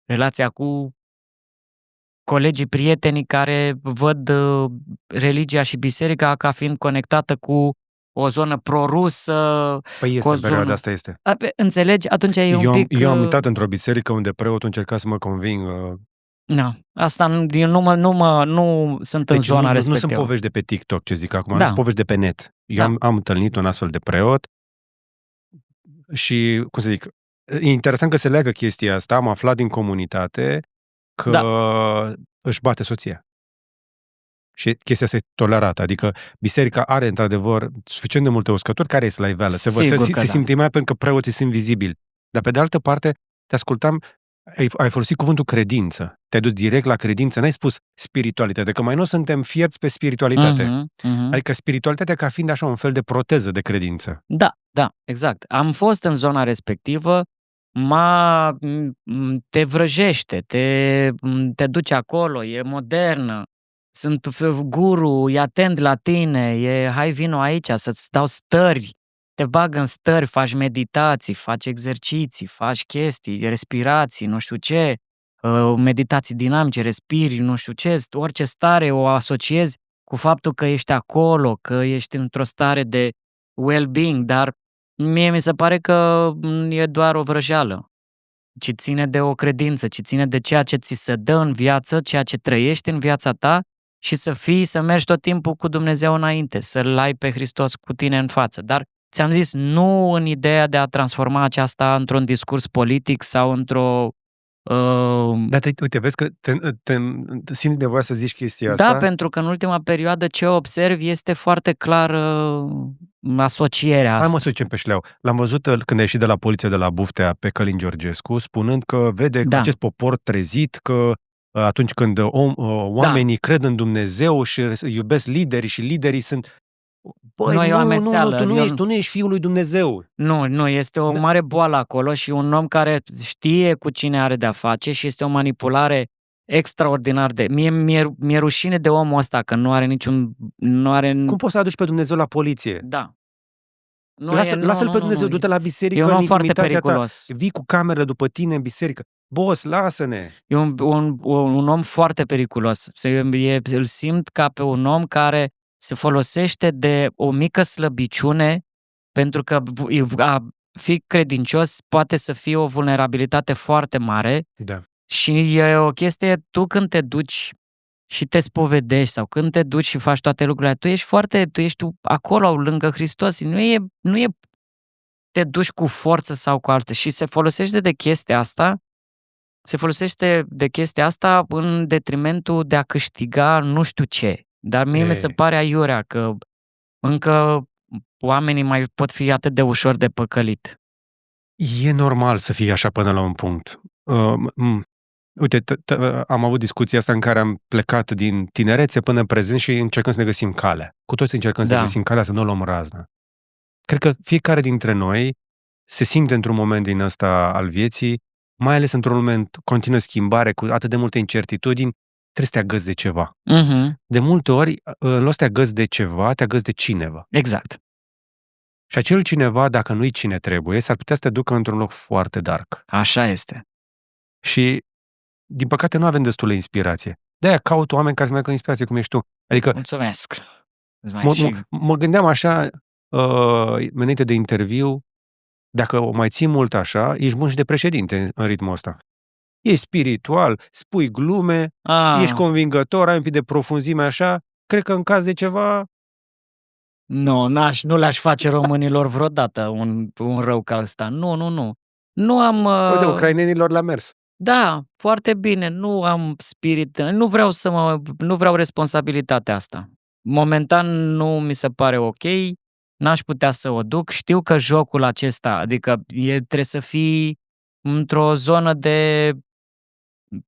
relația cu colegii, prietenii care văd religia și biserica ca fiind conectată cu o zonă pro-rusă. Păi este, perioada asta este. Înțelegi? Atunci e un pic... Eu am uitat într-o biserică unde preotul încerca să mă convingă. Asta eu nu sunt în zona respectivă. Nu sunt povești de pe TikTok, ce zic acum, sunt povești de pe net. Eu am întâlnit un astfel de preot și, cum să zic, e interesant că se leagă chestia asta, am aflat din comunitate că își bate soția. Și chestia asta e tolerată. Adică biserica are, într-adevăr, suficient de multe uscători care ies la iveală. Se simte mai pentru că preoții sunt vizibili. Dar pe de altă parte, te ascultam, ai folosit cuvântul credință. Te-ai dus direct la credință, n-ai spus spiritualitate, că mai nu suntem fierți pe spiritualitate. Adică spiritualitatea ca fiind așa un fel de proteză de credință. Da, exact. Am fost în zona respectivă, te vrăjește, te duce acolo, e modernă, sunt guru, e atent la tine, hai vino aici să-ți dau stări, te bag în stări, faci meditații, faci exerciții, faci chestii, respirații, nu știu ce, meditații dinamice, respiri, nu știu ce, orice stare o asociezi cu faptul că ești acolo, că ești într-o stare de well-being, dar mie mi se pare că e doar o vrăjeală, ci ține de o credință, ci ține de ceea ce ți se dă în viață, ceea ce trăiești în viața ta și să mergi tot timpul cu Dumnezeu înainte, să-L ai pe Hristos cu tine în față. Dar ți-am zis, nu în ideea de a transforma aceasta într-un discurs politic sau într-o... Dar uite, vezi că te simți nevoia să zici chestia asta? Da, pentru că în ultima perioadă ce observ este foarte clar asocierea asta. Hai mă să zicem pe șleau. L-am văzut când a ieșit de la poliție de la Buftea pe Călin Georgescu, spunând că vede că acest popor trezit, că atunci când oamenii cred în Dumnezeu și iubesc liderii și liderii sunt... Băi, tu nu ești fiul lui Dumnezeu. Nu, este o mare boală acolo și un om care știe cu cine are de-a face și este o manipulare extraordinar de... Mi-e rușine de omul ăsta, că nu are niciun... Cum poți să aduci pe Dumnezeu la poliție? Da. Lasă-l pe Dumnezeu, du-te la biserică, e un în om foarte intimitatea periculos. ta. Vii cu camerele după tine în biserică. Boss, lasă-ne! E un om foarte periculos. Îl simt ca pe un om care se folosește de o mică slăbiciune, pentru că a fi credincios poate să fie o vulnerabilitate foarte mare. Da. Și e o chestie, tu când te duci și te spovedești sau când te duci și faci toate lucrurile, tu ești acolo lângă Hristos. Nu e te duci cu forță sau cu altă. Și se folosește de chestia asta în detrimentul de a câștiga nu știu ce. Dar mie mi se pare aiurea că încă oamenii mai pot fi atât de ușor de păcălit. E normal să fie așa până la un punct. Uite, am avut discuția asta în care am plecat din tinerețe până în prezent și încercăm să ne găsim calea. Cu toți încercăm să ne găsim calea, să nu luăm raznă. Cred că fiecare dintre noi se simte într-un moment din ăsta al vieții, mai ales într-un moment continuă schimbare, cu atât de multe incertitudini, trebuie să te agăți de ceva. De multe ori, în loc să te agăți de ceva, te agăți de cineva. Exact. Și acel cineva, dacă nu-i cine trebuie, s-ar putea să te ducă într-un loc foarte dark. Așa este. Și, din păcate, nu avem destulă inspirație. De-aia caut oameni care să meargă în inspirație, cum ești tu. Adică, mulțumesc. Mă gândeam așa, înainte de interviu, dacă o mai ții mult așa, ești bun și de președinte în ritmul ăsta. Ești spiritual, spui glume, ești convingător, ai un pic de profunzime așa, cred că în caz de ceva... Nu le-aș face românilor vreodată un rău ca ăsta. Nu. Nu am... Uite, ucrainenilor le-a mers. Da, foarte bine, nu am spirit, nu vreau responsabilitatea asta. Momentan nu mi se pare ok, n-aș putea să o duc. Știu că jocul acesta, adică trebuie să fii într-o zonă de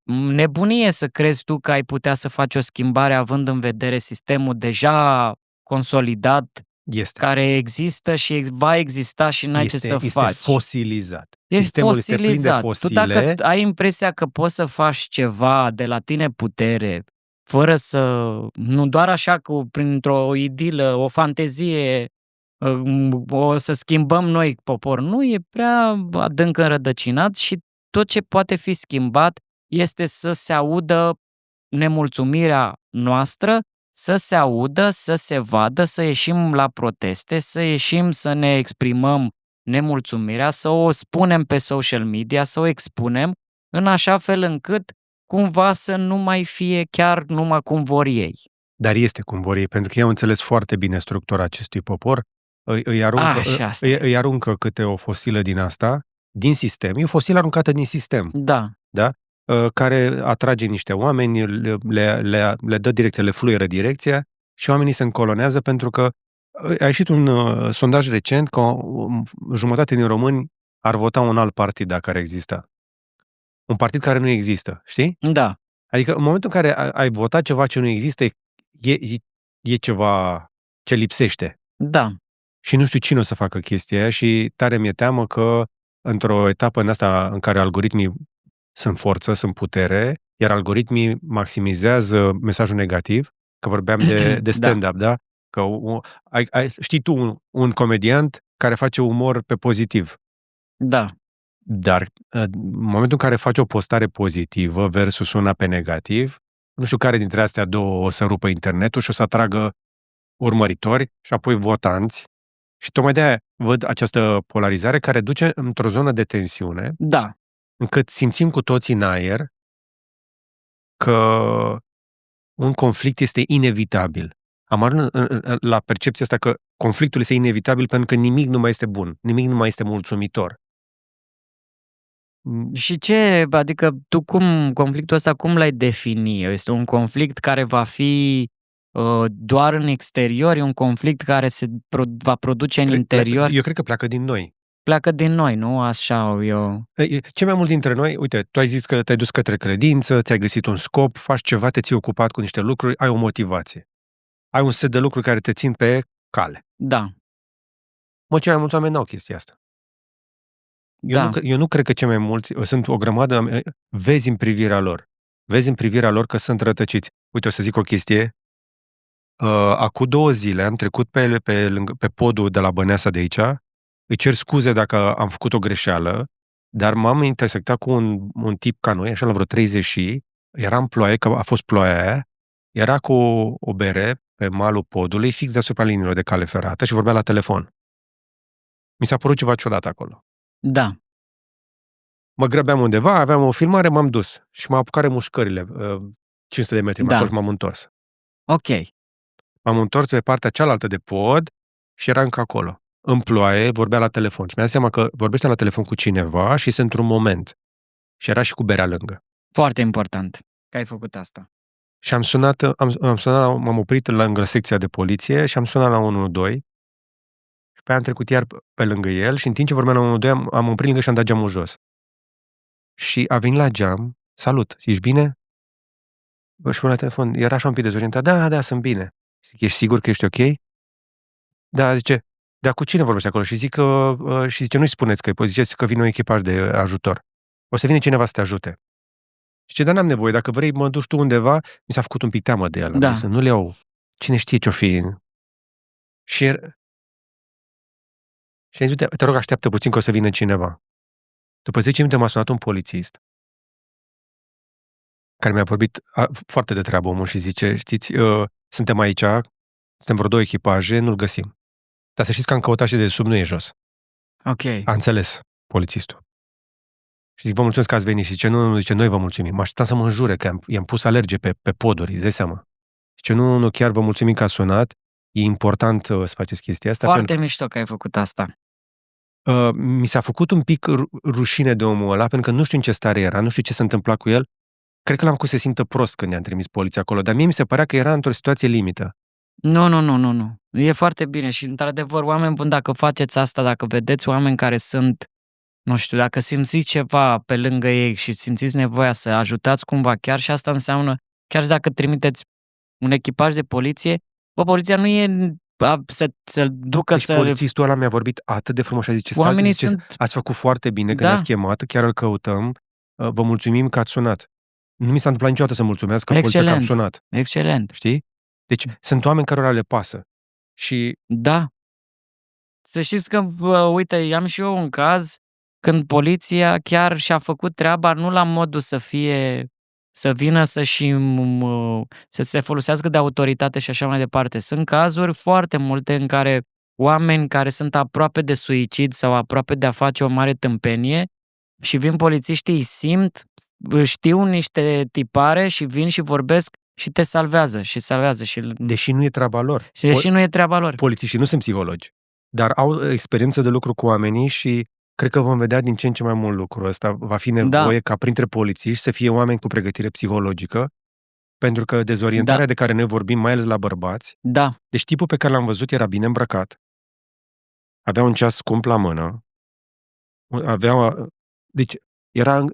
nebunie să crezi tu că ai putea să faci o schimbare având în vedere sistemul deja consolidat, care există și va exista și n-ai ce să faci. Este fosilizat. Sistemul este plin de fosile. Tu dacă ai impresia că poți să faci ceva de la tine putere, fără să, nu doar așa printr-o idilă, o fantezie, o să schimbăm noi popor, nu, e prea adânc înrădăcinat și tot ce poate fi schimbat este să se audă nemulțumirea noastră, să se audă, să se vadă, să ieșim la proteste, să ieșim să ne exprimăm nemulțumirea, să o spunem pe social media, să o expunem, în așa fel încât cumva să nu mai fie chiar numai cum vor ei. Dar este cum vor ei, pentru că ei au înțeles foarte bine structura acestui popor, îi aruncă câte o fosilă din asta, din sistem. E o fosilă aruncată din sistem. Da. Care atrage niște oameni, le dă direcție, le fluieră direcția și oamenii se încolonează pentru că a ieșit un sondaj recent că jumătate din români ar vota un alt partid dacă ar exista. Un partid care nu există, știi? Da. Adică în momentul în care ai votat ceva ce nu există, e ceva ce lipsește. Da. Și nu știu cine o să facă chestia aia și tare mi-e teamă că într-o etapă în asta în care algoritmii sunt forță, sunt putere, iar algoritmii maximizează mesajul negativ, că vorbeam de stand-up, da? Că știi tu un comediant care face umor pe pozitiv. Da. Dar în momentul în care faci o postare pozitivă versus una pe negativ, nu știu care dintre astea două o să rupă internetul și o să atragă urmăritori și apoi votanți. Și tocmai de-aia văd această polarizare care duce într-o zonă de tensiune. Da. Încât simțim cu toții în aer că un conflict este inevitabil. Am ajuns la percepția asta că conflictul este inevitabil pentru că nimic nu mai este bun, nimic nu mai este mulțumitor. Și adică tu conflictul ăsta cum l-ai defini? Este un conflict care va fi doar în exterior, e un conflict care se va produce în interior? Eu cred că pleacă din noi. Pleacă din noi, nu? Așa eu... Cei mai mulți dintre noi, uite, tu ai zis că te-ai dus către credință, ți-ai găsit un scop, faci ceva, te ții ocupat cu niște lucruri, ai o motivație. Ai un set de lucruri care te țin pe cale. Da. Cei mai mulți oameni n-au chestia asta. Eu nu cred că cei mai mulți, sunt o grămadă, vezi în privirea lor că sunt rătăciți. Uite, o să zic o chestie. Acum 2 zile am trecut pe podul de la Băneasa de aici. Îi cer scuze dacă am făcut o greșeală, dar m-am intersectat cu un tip ca noi, așa la vreo 30 și era în ploaie, că a fost ploaia aia, era cu o bere pe malul podului, fix deasupra liniilor de cale ferată și vorbea la telefon. Mi s-a părut ceva ciudat acolo. Da. Mă grăbeam undeva, aveam o filmare, m-am dus și m-a apucat mușcările, 500 de metri, acolo și m-am întors. Ok. M-am întors pe partea cealaltă de pod și era încă acolo. în ploaie, vorbea la telefon. Și mi-am dat seama că vorbește la telefon cu cineva și este într-un moment. Și era și cu berea lângă. Foarte important că ai făcut asta. Și am sunat, m-am oprit lângă secția de poliție și am sunat la 112 și pe aia am trecut iar pe lângă el și în timp ce vorbeam la 112 am oprit lângă și am dat geamul jos. Și a venit la geam, salut, ești bine? Bă, și până la telefon, era așa un pic dezorientat, da, sunt bine. Zic, ești sigur că ești ok? Da, zice, dar cu cine vorbești acolo? Și zice, nu-i spuneți ziceți că vine un echipaj de ajutor. O să vină cineva să te ajute. Și ce, dar n-am nevoie, dacă vrei, mă duci tu undeva, mi s-a făcut un pic teamă de el. Am zis, nu le iau. Cine știe ce-o fi? Și am zis, te rog, așteaptă puțin că o să vină cineva. După 10 minute m-a sunat un polițist care mi-a vorbit foarte de treabă omul și zice, știți, suntem aici, suntem vreo 2 echipaje, nu-l găsim. Dar să știți că am căutat și de sub nu e jos. Ok. A înțeles polițistul. Și zic, vă mulțumesc că ați venit. Și zice, nu, noi vă mulțumim. Mă așteptam să mă înjure, că i-am pus alerge pe poduri, îți dai seama. Zice, nu, chiar vă mulțumim că ați sunat. E important să faceți chestia asta. Foarte mișto că ai făcut asta. Mi s-a făcut un pic rușine de omul ăla, pentru că nu știu în ce stare era, nu știu ce s-a întâmplat cu el. Cred că l-am făcut să se simtă prost când ne-am trimis poliția acolo, dar mie mi se părea că era într-o situație limită. Nu. E foarte bine și, într-adevăr, oameni buni, dacă faceți asta, dacă vedeți oameni care sunt, nu știu, dacă simțiți ceva pe lângă ei și simțiți nevoia să ajutați cumva, chiar și asta înseamnă, chiar și dacă trimiteți un echipaj de poliție, poliția nu e să-l ducă deci polițistul ăla mi-a vorbit atât de frumos și a zis, ați făcut foarte bine că ne-ați chemat, chiar îl căutăm, vă mulțumim că ați sunat. Nu mi s-a întâmplat niciodată să mulțumesc că poliția că am sunat. Excelent. Știi? Deci sunt oameni cărora le pasă. Și... Da. Să știți că, uite, am și eu un caz când poliția chiar și-a făcut treaba nu la modul să vină să se folosească de autoritate și așa mai departe. Sunt cazuri foarte multe în care oameni care sunt aproape de suicid sau aproape de a face o mare tâmpenie și vin polițiștii, îi simt, știu niște tipare și vin și vorbesc și te salvează. Deși nu e treaba lor. Nu e treaba lor. Polițiștii nu sunt psihologi, dar au experiență de lucru cu oamenii și cred că vom vedea din ce în ce mai mult lucrul ăsta. Va fi nevoie ca printre polițiști să fie oameni cu pregătire psihologică, pentru că dezorientarea de care noi vorbim, mai ales la bărbați, deci tipul pe care l-am văzut era bine îmbrăcat, avea un ceas scump la mână, deci era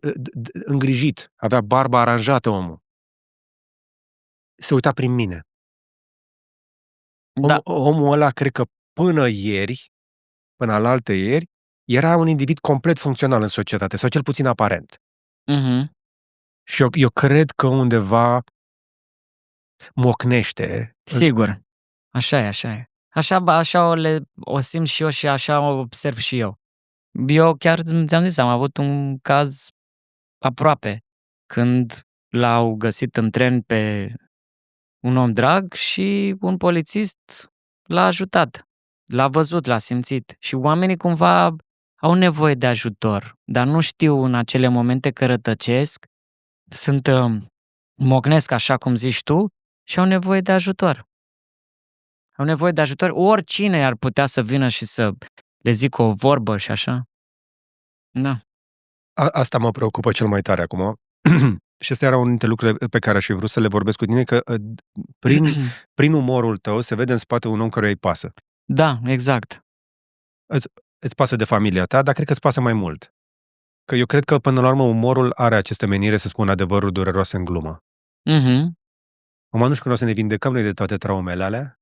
îngrijit, avea barba aranjată omul. Se uita prin mine. Omul ăla, cred că până alaltă ieri, era un individ complet funcțional în societate, sau cel puțin aparent. Și eu cred că undeva mocnește. Sigur. Așa e. Așa o simt și eu și așa o observ și eu. Eu chiar ți-am zis, am avut un caz aproape, când l-au găsit în tren pe un om drag și un polițist l-a ajutat. L-a văzut, l-a simțit. Și oamenii cumva au nevoie de ajutor, dar nu știu în acele momente că rătăcesc, mocnesc așa cum zici tu și au nevoie de ajutor. Au nevoie de ajutor. Oricine ar putea să vină și să le zică o vorbă și așa. Da. Asta mă preocupă cel mai tare acum. Și astea erau unul dintre lucrurile pe care aș fi vrut să le vorbesc cu tine, că prin umorul tău se vede în spate un om căruia îi pasă. Da, exact. Îți pasă de familia ta, dar cred că îți pasă mai mult. Că eu cred că, până la urmă, umorul are această menire să spună adevărul dureroase în glumă. Acum nu știu când o să ne vindecăm noi de toate traumele alea.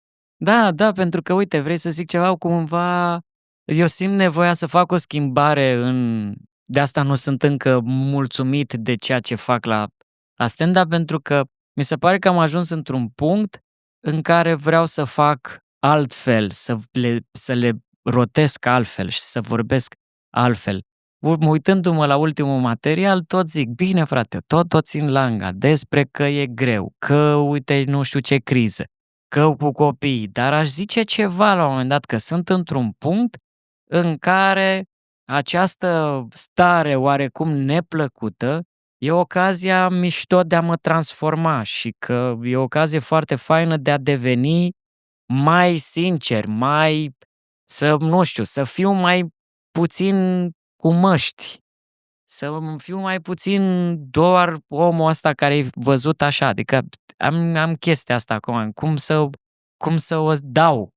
Da, pentru că, uite, vrei să zic ceva, cumva eu simt nevoia să fac o schimbare de asta nu sunt încă mulțumit de ceea ce fac la stand-up, pentru că mi se pare că am ajuns într-un punct în care vreau să fac altfel, să le rotesc altfel și să vorbesc altfel. Uitându-mă la ultimul material, tot zic, bine frate, tot țin langa despre că e greu, că uite nu știu ce criză, că cu copiii, dar aș zice ceva la un moment dat, că sunt într-un punct în care această stare oarecum neplăcută e ocazia mișto de a mă transforma și că e o ocazie foarte faină de a deveni mai sincer, să, nu știu, să fiu mai puțin cu măști, să fiu mai puțin doar omul ăsta care e văzut așa. Adică am chestia asta acum, cum să o dau,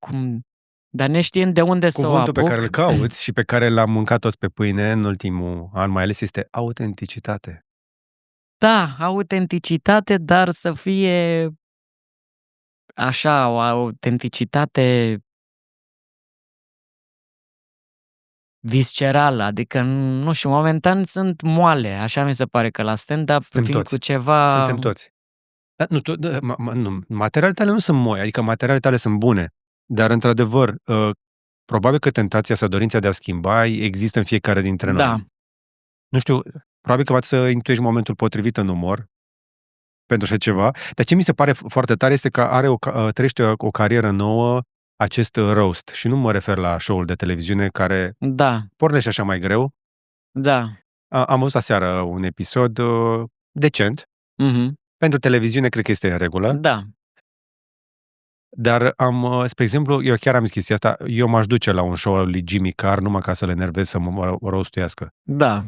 dar neștiind de unde să o Cuvântul pe apuc. care îl cauți și pe care l-am mâncat toți pe pâine în ultimul an, mai ales, este autenticitate. Da, autenticitate, dar să fie așa, o autenticitate viscerală, adică, nu știu, momentan sunt moale, așa mi se pare că la stand-up Suntem vin toți. cu ceva... Suntem toți. Dar nu, materialele tale nu sunt moi, adică materialele tale sunt bune, dar, într-adevăr, probabil că tentația sau dorința de a schimba există în fiecare dintre noi. Da, Nu știu, probabil că poate să intuiești momentul potrivit în umor pentru așa ceva, dar ce mi se pare foarte tare este că trăiește o carieră nouă acest roast. Și nu mă refer la show-ul de televiziune care da, pornește așa mai greu. da. Am văzut aseară un episod decent. Mhm. Pentru televiziune cred că este în regulă. Da. Dar spre exemplu, eu chiar am zis chestia asta, eu m-aș duce la un show al lui Jimmy Carr numai ca să le enervez să mă roastuiască. Da.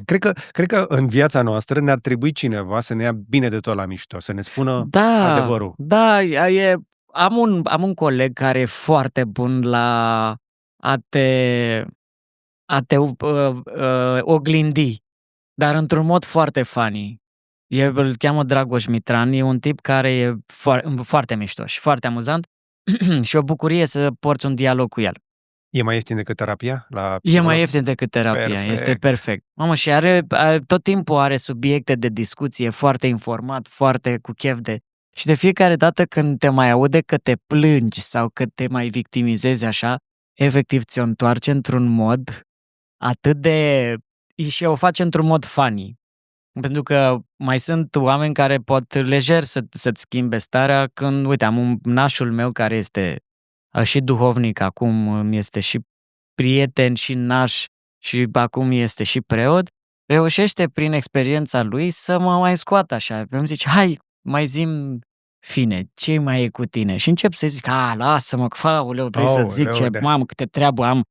Cred că în viața noastră ne-ar trebui cineva să ne ia bine de tot la mișto, să ne spună adevărul. Da, am un coleg care e foarte bun la a te oglindi, dar într-un mod foarte funny. Îl cheamă Dragoș Mitran, e un tip care e foarte mișto și foarte amuzant și o bucurie să porți un dialog cu el. E mai ieftin decât terapia? E mai ieftin decât terapia, Perfect. este perfect. Mamă, și tot timpul are subiecte de discuție, foarte informat, foarte cu chef de... Și de fiecare dată când te mai aude că te plângi sau că te mai victimizezi așa, efectiv ți-o întoarce într-un mod atât de... și o face într-un mod funny. Pentru că mai sunt oameni care pot lejer să-ți schimbe starea când, uite, am un nașul meu care este și duhovnic, acum este și prieten și naș și acum este și preot, reușește prin experiența lui să mă mai scoată așa. Îmi zice, hai, mai zi-mi fine, ce mai e cu tine? Și încep să zic, lasă-mă, fauleu, vrei să zic ce, mamă, câte treabă am,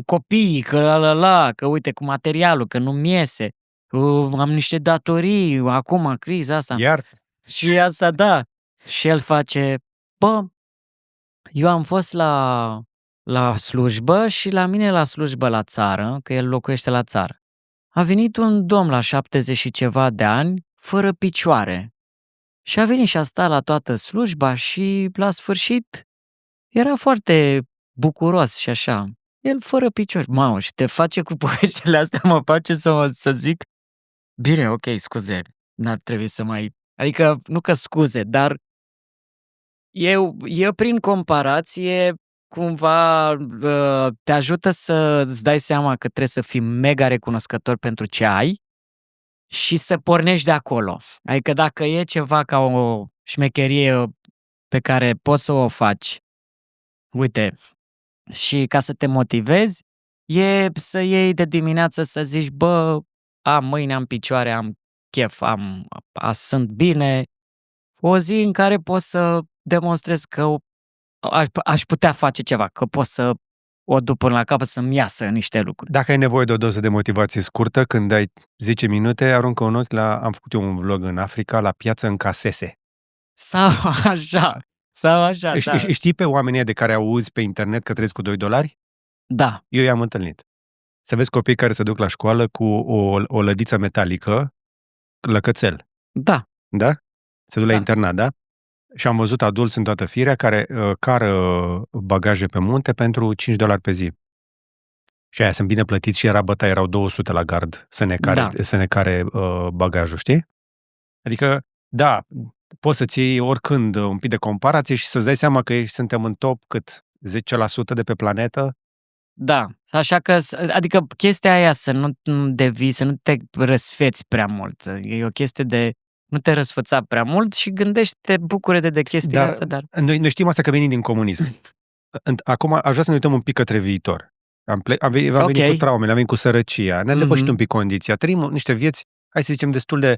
copiii, că uite, cu materialul, că nu-mi iese, am niște datorii, acum, criza asta. Iar? Și asta, da. Și el face, eu am fost la slujbă și la mine la slujbă la țară, că el locuiește la țară. A venit un domn la 70 și ceva de ani, fără picioare. Și a venit și a stat la toată slujba și la sfârșit era foarte bucuros și așa. El fără picioare. Mamă, și te face cu poveștile astea, mă face să zic, bine, ok, scuze, n-ar trebui să mai... Adică, nu că scuze, dar eu prin comparație cumva te ajută să-ți dai seama că trebuie să fii mega recunoscător pentru ce ai și să pornești de acolo. Adică dacă e ceva ca o șmecherie pe care poți să o faci, uite, și ca să te motivezi, e să iei de dimineață să zici, mâine am picioare, am chef, sunt bine. O zi în care poți să demonstrez că aș putea face ceva, că pot să o duc până la capăt să-mi iasă niște lucruri. Dacă ai nevoie de o doză de motivație scurtă, când ai 10 minute, aruncă un ochi am făcut eu un vlog în Africa, la piață în Casese. Sau așa, da. Știi pe oamenii de care auzi pe internet că trăiesc cu $2? Da. Eu i-am întâlnit. Să vezi copii care se duc la școală cu o lădiță metalică, lăcățel. Da. Da? Se duc la internat, da? Și am văzut adulți în toată firea care cară bagaje pe munte pentru $5 pe zi. Și aia sunt bine plătiți și era bătaie, erau 200 la gard să ne care bagajul, știi? Adică, da, poți să-ți iei oricând un pic de comparație și să-ți dai seama că suntem în top cât 10% de pe planetă. Da, așa că, adică chestia aia să nu devii, să nu te răsfeți prea mult. E o chestie de nu te răsfăța prea mult și gândește, bucură-te de chestia asta, dar... Noi știm asta că venim din comunism. Acum aș vrea să ne uităm un pic către viitor. Am venit cu traumele, am venit cu sărăcia, ne-am depășit un pic condiția, trăim niște vieți, hai să zicem, destul de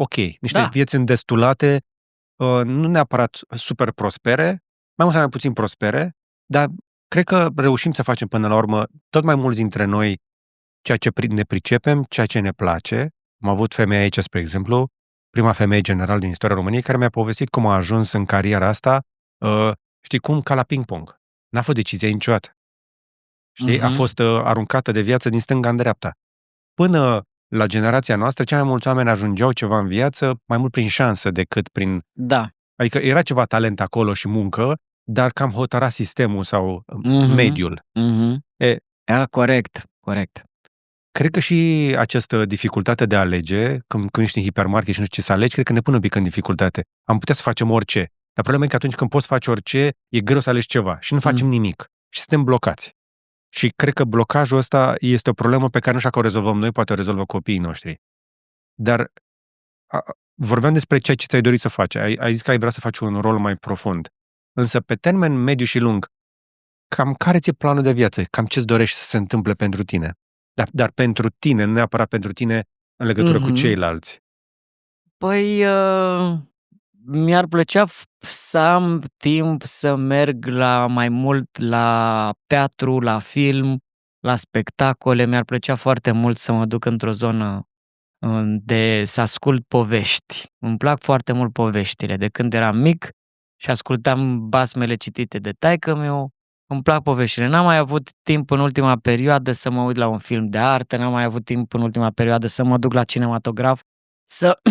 ok, niște vieți îndestulate, nu neapărat super prospere, mai mult sau mai puțin prospere, dar cred că reușim să facem până la urmă, tot mai mulți dintre noi, ceea ce ne pricepem, ceea ce ne place. Am avut femeie aici, spre exemplu, prima femeie general din istoria României, care mi-a povestit cum a ajuns în cariera asta, știi cum, ca la ping-pong. N-a fost decizia niciodată. Știi? A fost aruncată de viață din stânga în dreapta. Până la generația noastră, cei mai mulți oameni ajungeau ceva în viață mai mult prin șansă decât prin... Da. Adică era ceva talent acolo și muncă, dar cam hotăra sistemul sau mediul. Corect. Cred că și această dificultate de a alege, când ești în hipermarket și nu știi ce să alegi, cred că ne pune un pic în dificultate. Am putea să facem orice. Dar problema e că atunci când poți face orice, e greu să alegi ceva și nu facem nimic. Și suntem blocați. Și cred că blocajul ăsta este o problemă pe care nu știu că o rezolvăm noi, poate o rezolvă copiii noștri. Dar vorbeam despre ceea ce ți-ai dorit să faci. Ai zis că ai vrea să faci un rol mai profund. Însă, pe termen mediu și lung, cam care ți-e planul de viață? Cam ce-ți dorești să se întâmple pentru tine? Dar pentru tine, nu neapărat pentru tine în legătură cu ceilalți. Păi, mi-ar plăcea să am timp să merg mai mult la teatru, la film, la spectacole. Mi-ar plăcea foarte mult să mă duc într-o zonă să ascult povești. Îmi plac foarte mult poveștile. De când eram mic și ascultam basmele citite de taică-miu, îmi plac poveștile. N-am mai avut timp în ultima perioadă să mă uit la un film de artă, n-am mai avut timp în ultima perioadă să mă duc la cinematograf, să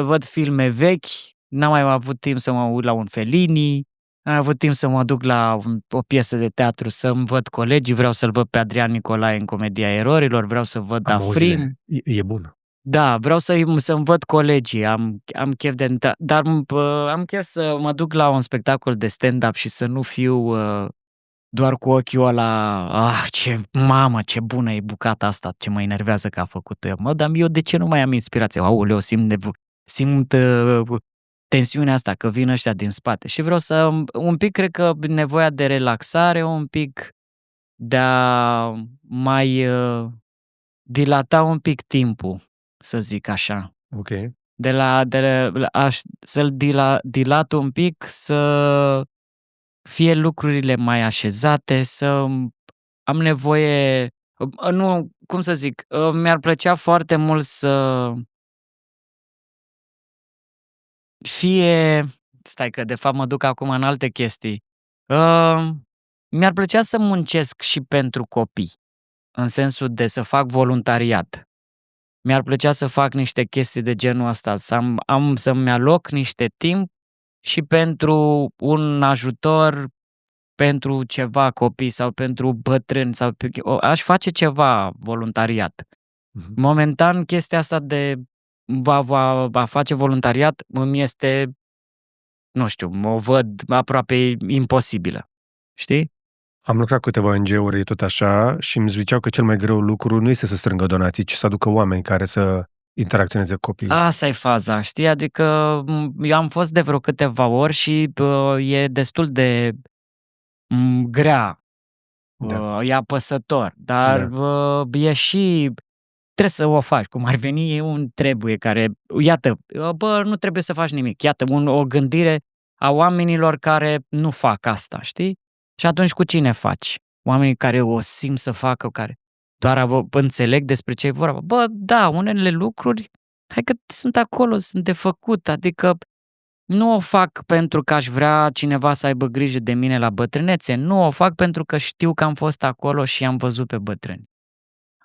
văd filme vechi, n-am mai avut timp să mă uit la un Fellini, n-am avut timp să mă duc la o piesă de teatru să-mi văd colegii, vreau să-l văd pe Adrian Nicolae în Comedia Erorilor, vreau să văd Afrin. E bun. Da, vreau să-mi văd colegii, am chef dar am chef să mă duc la un spectacol de stand-up și să nu fiu doar cu ochiul ăla, ce bună e bucata asta, ce mă enervează că a făcut-o eu. Dar eu de ce nu mai am inspirație? Aoleu, simt tensiunea asta, că vin ăștia din spate. Și vreau un pic, cred că nevoia de relaxare, un pic de a mai dilata un pic timpul, să zic așa. Ok. Să-l dilat un pic, să fie lucrurile mai așezate, să am nevoie, mi-ar plăcea foarte mult să fie, stai că de fapt mă duc acum în alte chestii, mi-ar plăcea să muncesc și pentru copii, în sensul de să fac voluntariat. Mi-ar plăcea să fac niște chestii de genul ăsta, să-mi aloc niște timp și pentru un ajutor, pentru ceva copii sau pentru bătrâni, aș face ceva voluntariat. Momentan, chestia asta de a face voluntariat îmi este, nu știu, o văd aproape imposibilă. Știi? Am lucrat cu câteva ONG-uri tot așa și îmi ziceau că cel mai greu lucru nu este să strângă donații, ci să aducă oameni care să interacționeze cu copiii. Asta e faza, știi? Adică eu am fost de vreo câteva ori și e destul de grea, e apăsător, dar e și... Trebuie să o faci, cum ar veni, e un trebuie care... Iată, nu trebuie să faci nimic. Iată, o gândire a oamenilor care nu fac asta, știi? Și atunci cu cine faci? Oamenii care o simt să facă, care doar înțeleg despre ce e vorba. Da, unele lucruri, hai că sunt acolo, sunt de făcut, adică nu o fac pentru că aș vrea cineva să aibă grijă de mine la bătrânețe, nu o fac pentru că știu că am fost acolo și am văzut pe bătrâni.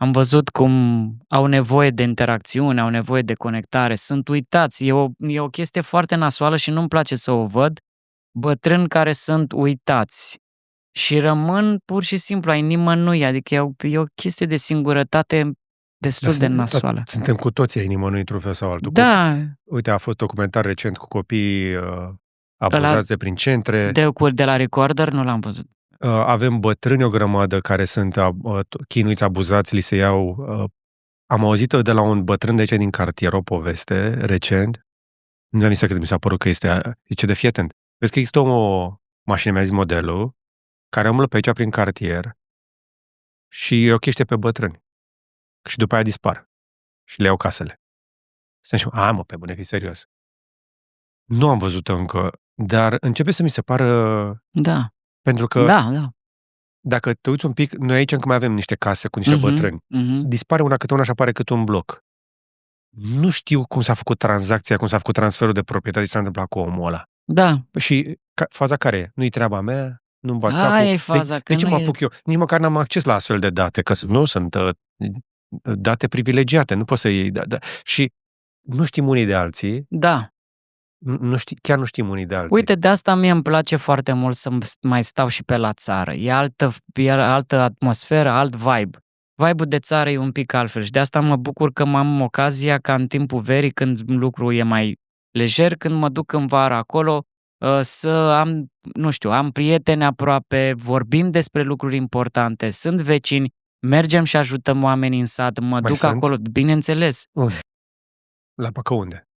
Am văzut cum au nevoie de interacțiune, au nevoie de conectare, sunt uitați. E o chestie foarte nasoală și nu-mi place să o văd. Bătrâni care sunt uitați și rămân pur și simplu ai nimănui, adică e o chestie de singurătate destul de nasoală. Suntem cu toții ai nimănui într-un fel sau altul. Da. Uite, a fost documentar recent cu copii abuzați prin centre. De la Recorder nu l-am văzut. Avem bătrâni o grămadă care sunt chinuiți, abuzați, li se iau. Am auzit de la un bătrân de aici din cartier o poveste recent. Nu mi-a cât mi s-a părut că este... Zice, de fii atent. Vezi că există o mașină, mi-a zis modelul, care umblă pe aici prin cartier și îi ochește pe bătrâni. Și după aia dispar. Și le iau casele. Pe bune, fi serios. Nu am văzut-o încă, dar începe să mi se pară... Da. Pentru că Da. dacă te uiți un pic, noi aici încă mai avem niște case cu niște bătrâni. Dispare una câte una și apare câte un bloc. Nu știu cum s-a făcut tranzacția, cum s-a făcut transferul de proprietate, ce s-a întâmplat cu omul ăla. Da. Și faza care e? Nu-i treaba mea, nu-mi bat capul. Aia e faza. De ce mă apuc eu? Nici măcar n-am acces la astfel de date, că nu sunt date privilegiate, nu poți să iei. Și nu știm unii de alții. Da. Chiar nu știm unii de alții. Uite, de asta mie îmi place foarte mult să mai stau și pe la țară. E altă atmosferă, alt vibe. Vibe-ul de țară e un pic altfel și de asta mă bucur că am ocazia ca în timpul verii, când lucrul e mai lejer, când mă duc în vară acolo, să am, nu știu, am prieteni aproape, vorbim despre lucruri importante, sunt vecini, mergem și ajutăm oamenii în sat, mă duc acolo, bineînțeles. La Bacău unde?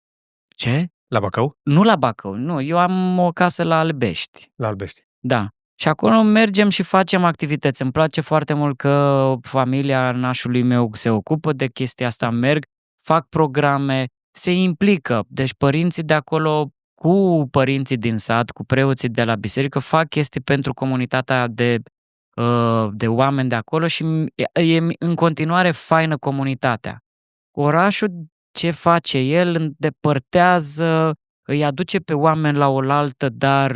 Ce? La Bacău? Nu la Bacău, nu, eu am o casă la Albești. La Albești. Da. Și acolo mergem și facem activități. Îmi place foarte mult că familia nașului meu se ocupă de chestia asta, merg, fac programe, se implică. Deci părinții de acolo cu părinții din sat, cu preoții de la biserică, fac chestii pentru comunitatea de oameni de acolo și e în continuare faină comunitatea. Orașul, ce face el, îndepărtează, îi aduce pe oameni la oaltă, dar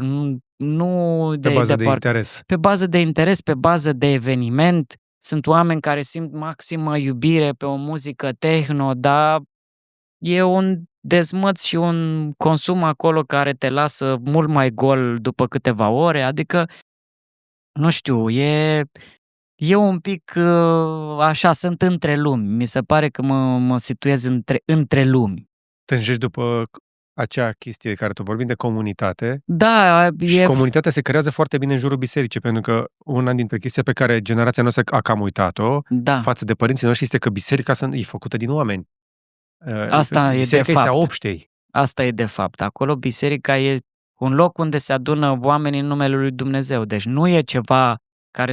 nu pe bază de interes. Pe bază de interes, pe bază de eveniment. Sunt oameni care simt maximă iubire pe o muzică techno, dar e un dezmăț și un consum acolo care te lasă mult mai gol după câteva ore, adică, nu știu, e un pic așa, sunt între lumi. Mi se pare că mă situez între lumi. Tânjești după acea chestie de care tu vorbim, de comunitate. Da, și comunitatea se creează foarte bine în jurul bisericii, pentru că una dintre chestii pe care generația noastră a cam uitat-o față de părinții noștri este că biserica e făcută din oameni. Asta biserica e de fapt. este a obștei. Asta e de fapt. Acolo biserica e un loc unde se adună oamenii în numele lui Dumnezeu. Deci nu e ceva care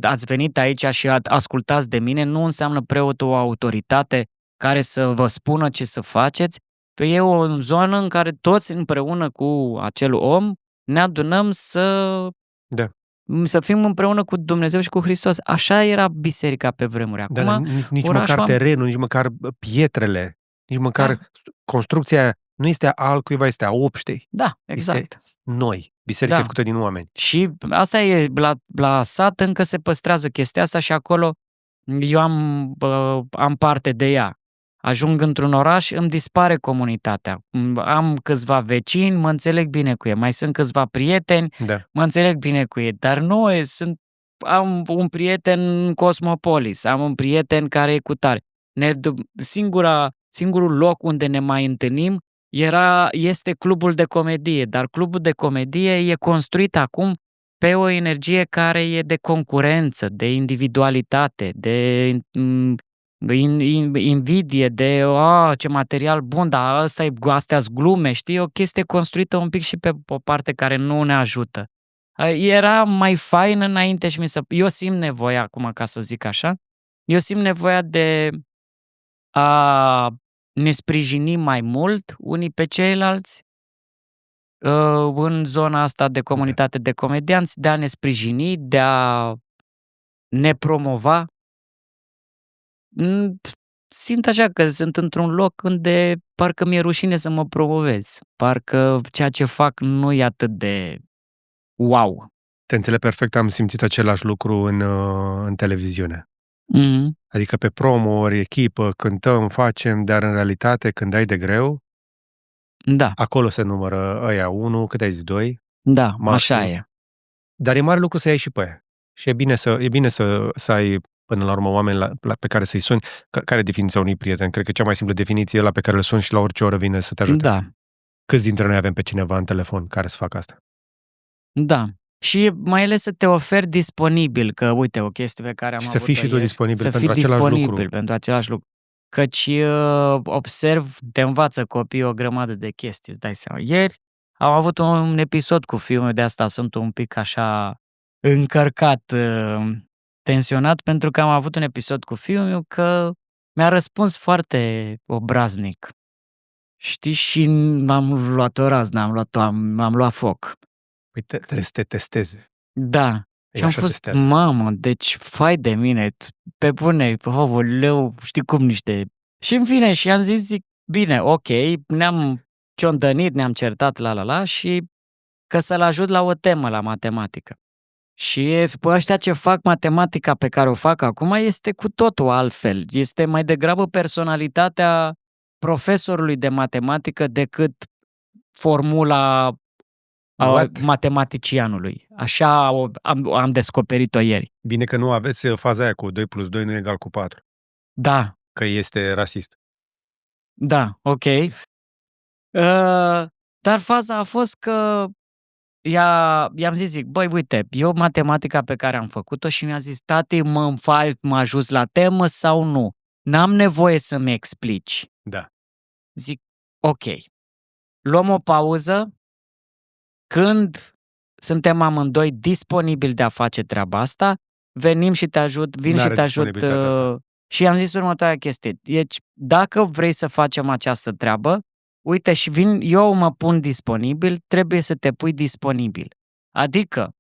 ați venit aici și ascultați de mine, nu înseamnă preotul o autoritate care să vă spună ce să faceți. E o zonă în care toți împreună cu acel om ne adunăm să fim împreună cu Dumnezeu și cu Hristos. Așa era biserica pe vremuri. Acum, nici măcar terenul, nici măcar pietrele, nici măcar construcția nu este a altcuiva, este a obștei. Da, exact. Este noi. Biserica e făcută din oameni. Și asta e, la sat încă se păstrează chestia asta și acolo eu am parte de ea. Ajung într-un oraș, îmi dispare comunitatea. Am câțiva vecini, mă înțeleg bine cu ei. Mai sunt câțiva prieteni, mă înțeleg bine cu ei. Dar am un prieten în Cosmopolis, am un prieten care e cu tare. Singurul loc unde ne mai întâlnim este clubul de comedie, dar clubul de comedie e construit acum pe o energie care e de concurență, de individualitate, de invidie, de ce material bun, dar astea-s glume, știi? O chestie construită un pic și pe o parte care nu ne ajută. Era mai fain înainte și eu simt nevoia acum, ca să zic așa, eu simt nevoia de a ne sprijini mai mult unii pe ceilalți în zona asta de comunitate de comedianți, de a ne sprijini, de a ne promova. Simt așa că sunt într-un loc unde parcă mi-e rușine să mă promovez. Parcă ceea ce fac nu e atât de wow. Te înțeleg perfect, am simțit același lucru în televiziune. Adică pe promo-uri, echipă, cântăm, facem, dar în realitate când ai de greu, acolo se numără ăia 1, cât ai zis, 2? Da, maxim. așa e. Dar e mare lucru să ai și pe aia. Și e bine să ai până la urmă oameni pe care să-i suni. Care e definiția unui prieten? Cred că cea mai simplă definiție e la pe care îl suni și la orice oră vine să te ajute. Da. Câți dintre noi avem pe cineva în telefon care să facă asta? Da. Și mai ales să te oferi disponibil, că uite, o chestie pe care am avut-o să fii și tu disponibil pentru același lucru. Căci observ, te învață copiii o grămadă de chestii, îți dai seama. Ieri am avut un episod cu fiul meu, de asta sunt un pic așa încărcat, tensionat, pentru că am avut un episod cu fiul meu că mi-a răspuns foarte obraznic. Știi, și m-am luat o raznă, am luat foc. Păi trebuie să te testeze. Da. Și am așa fost, testează. mamă, deci fai de mine, pe bune, leu, știi cum niște... Și în fine, și am zis, zic, bine, ok, ne-am ciondănit, ne-am certat, la, și că să-l ajut la o temă, la matematică. Și ăștia ce fac matematica pe care o fac acum este cu totul altfel. Este mai degrabă personalitatea profesorului de matematică decât formula What? matematicianului. Așa am descoperit-o ieri. Bine că nu aveți faza aia cu 2 plus 2 nu e egal cu 4. Da, Că este rasist. da, ok. Dar faza a fost că i-am zis, zic, băi, uite, eu matematica pe care am făcut-o și mi-a zis, tati, mă ajut la temă sau nu? N-am nevoie să-mi explici. Da. Zic, ok, luăm o pauză. Când suntem amândoi disponibili de a face treaba asta, vin și te ajut. Și am zis următoarea chestie. Deci, dacă vrei să facem această treabă, uite, și eu mă pun disponibil, trebuie să te pui disponibil. Adică,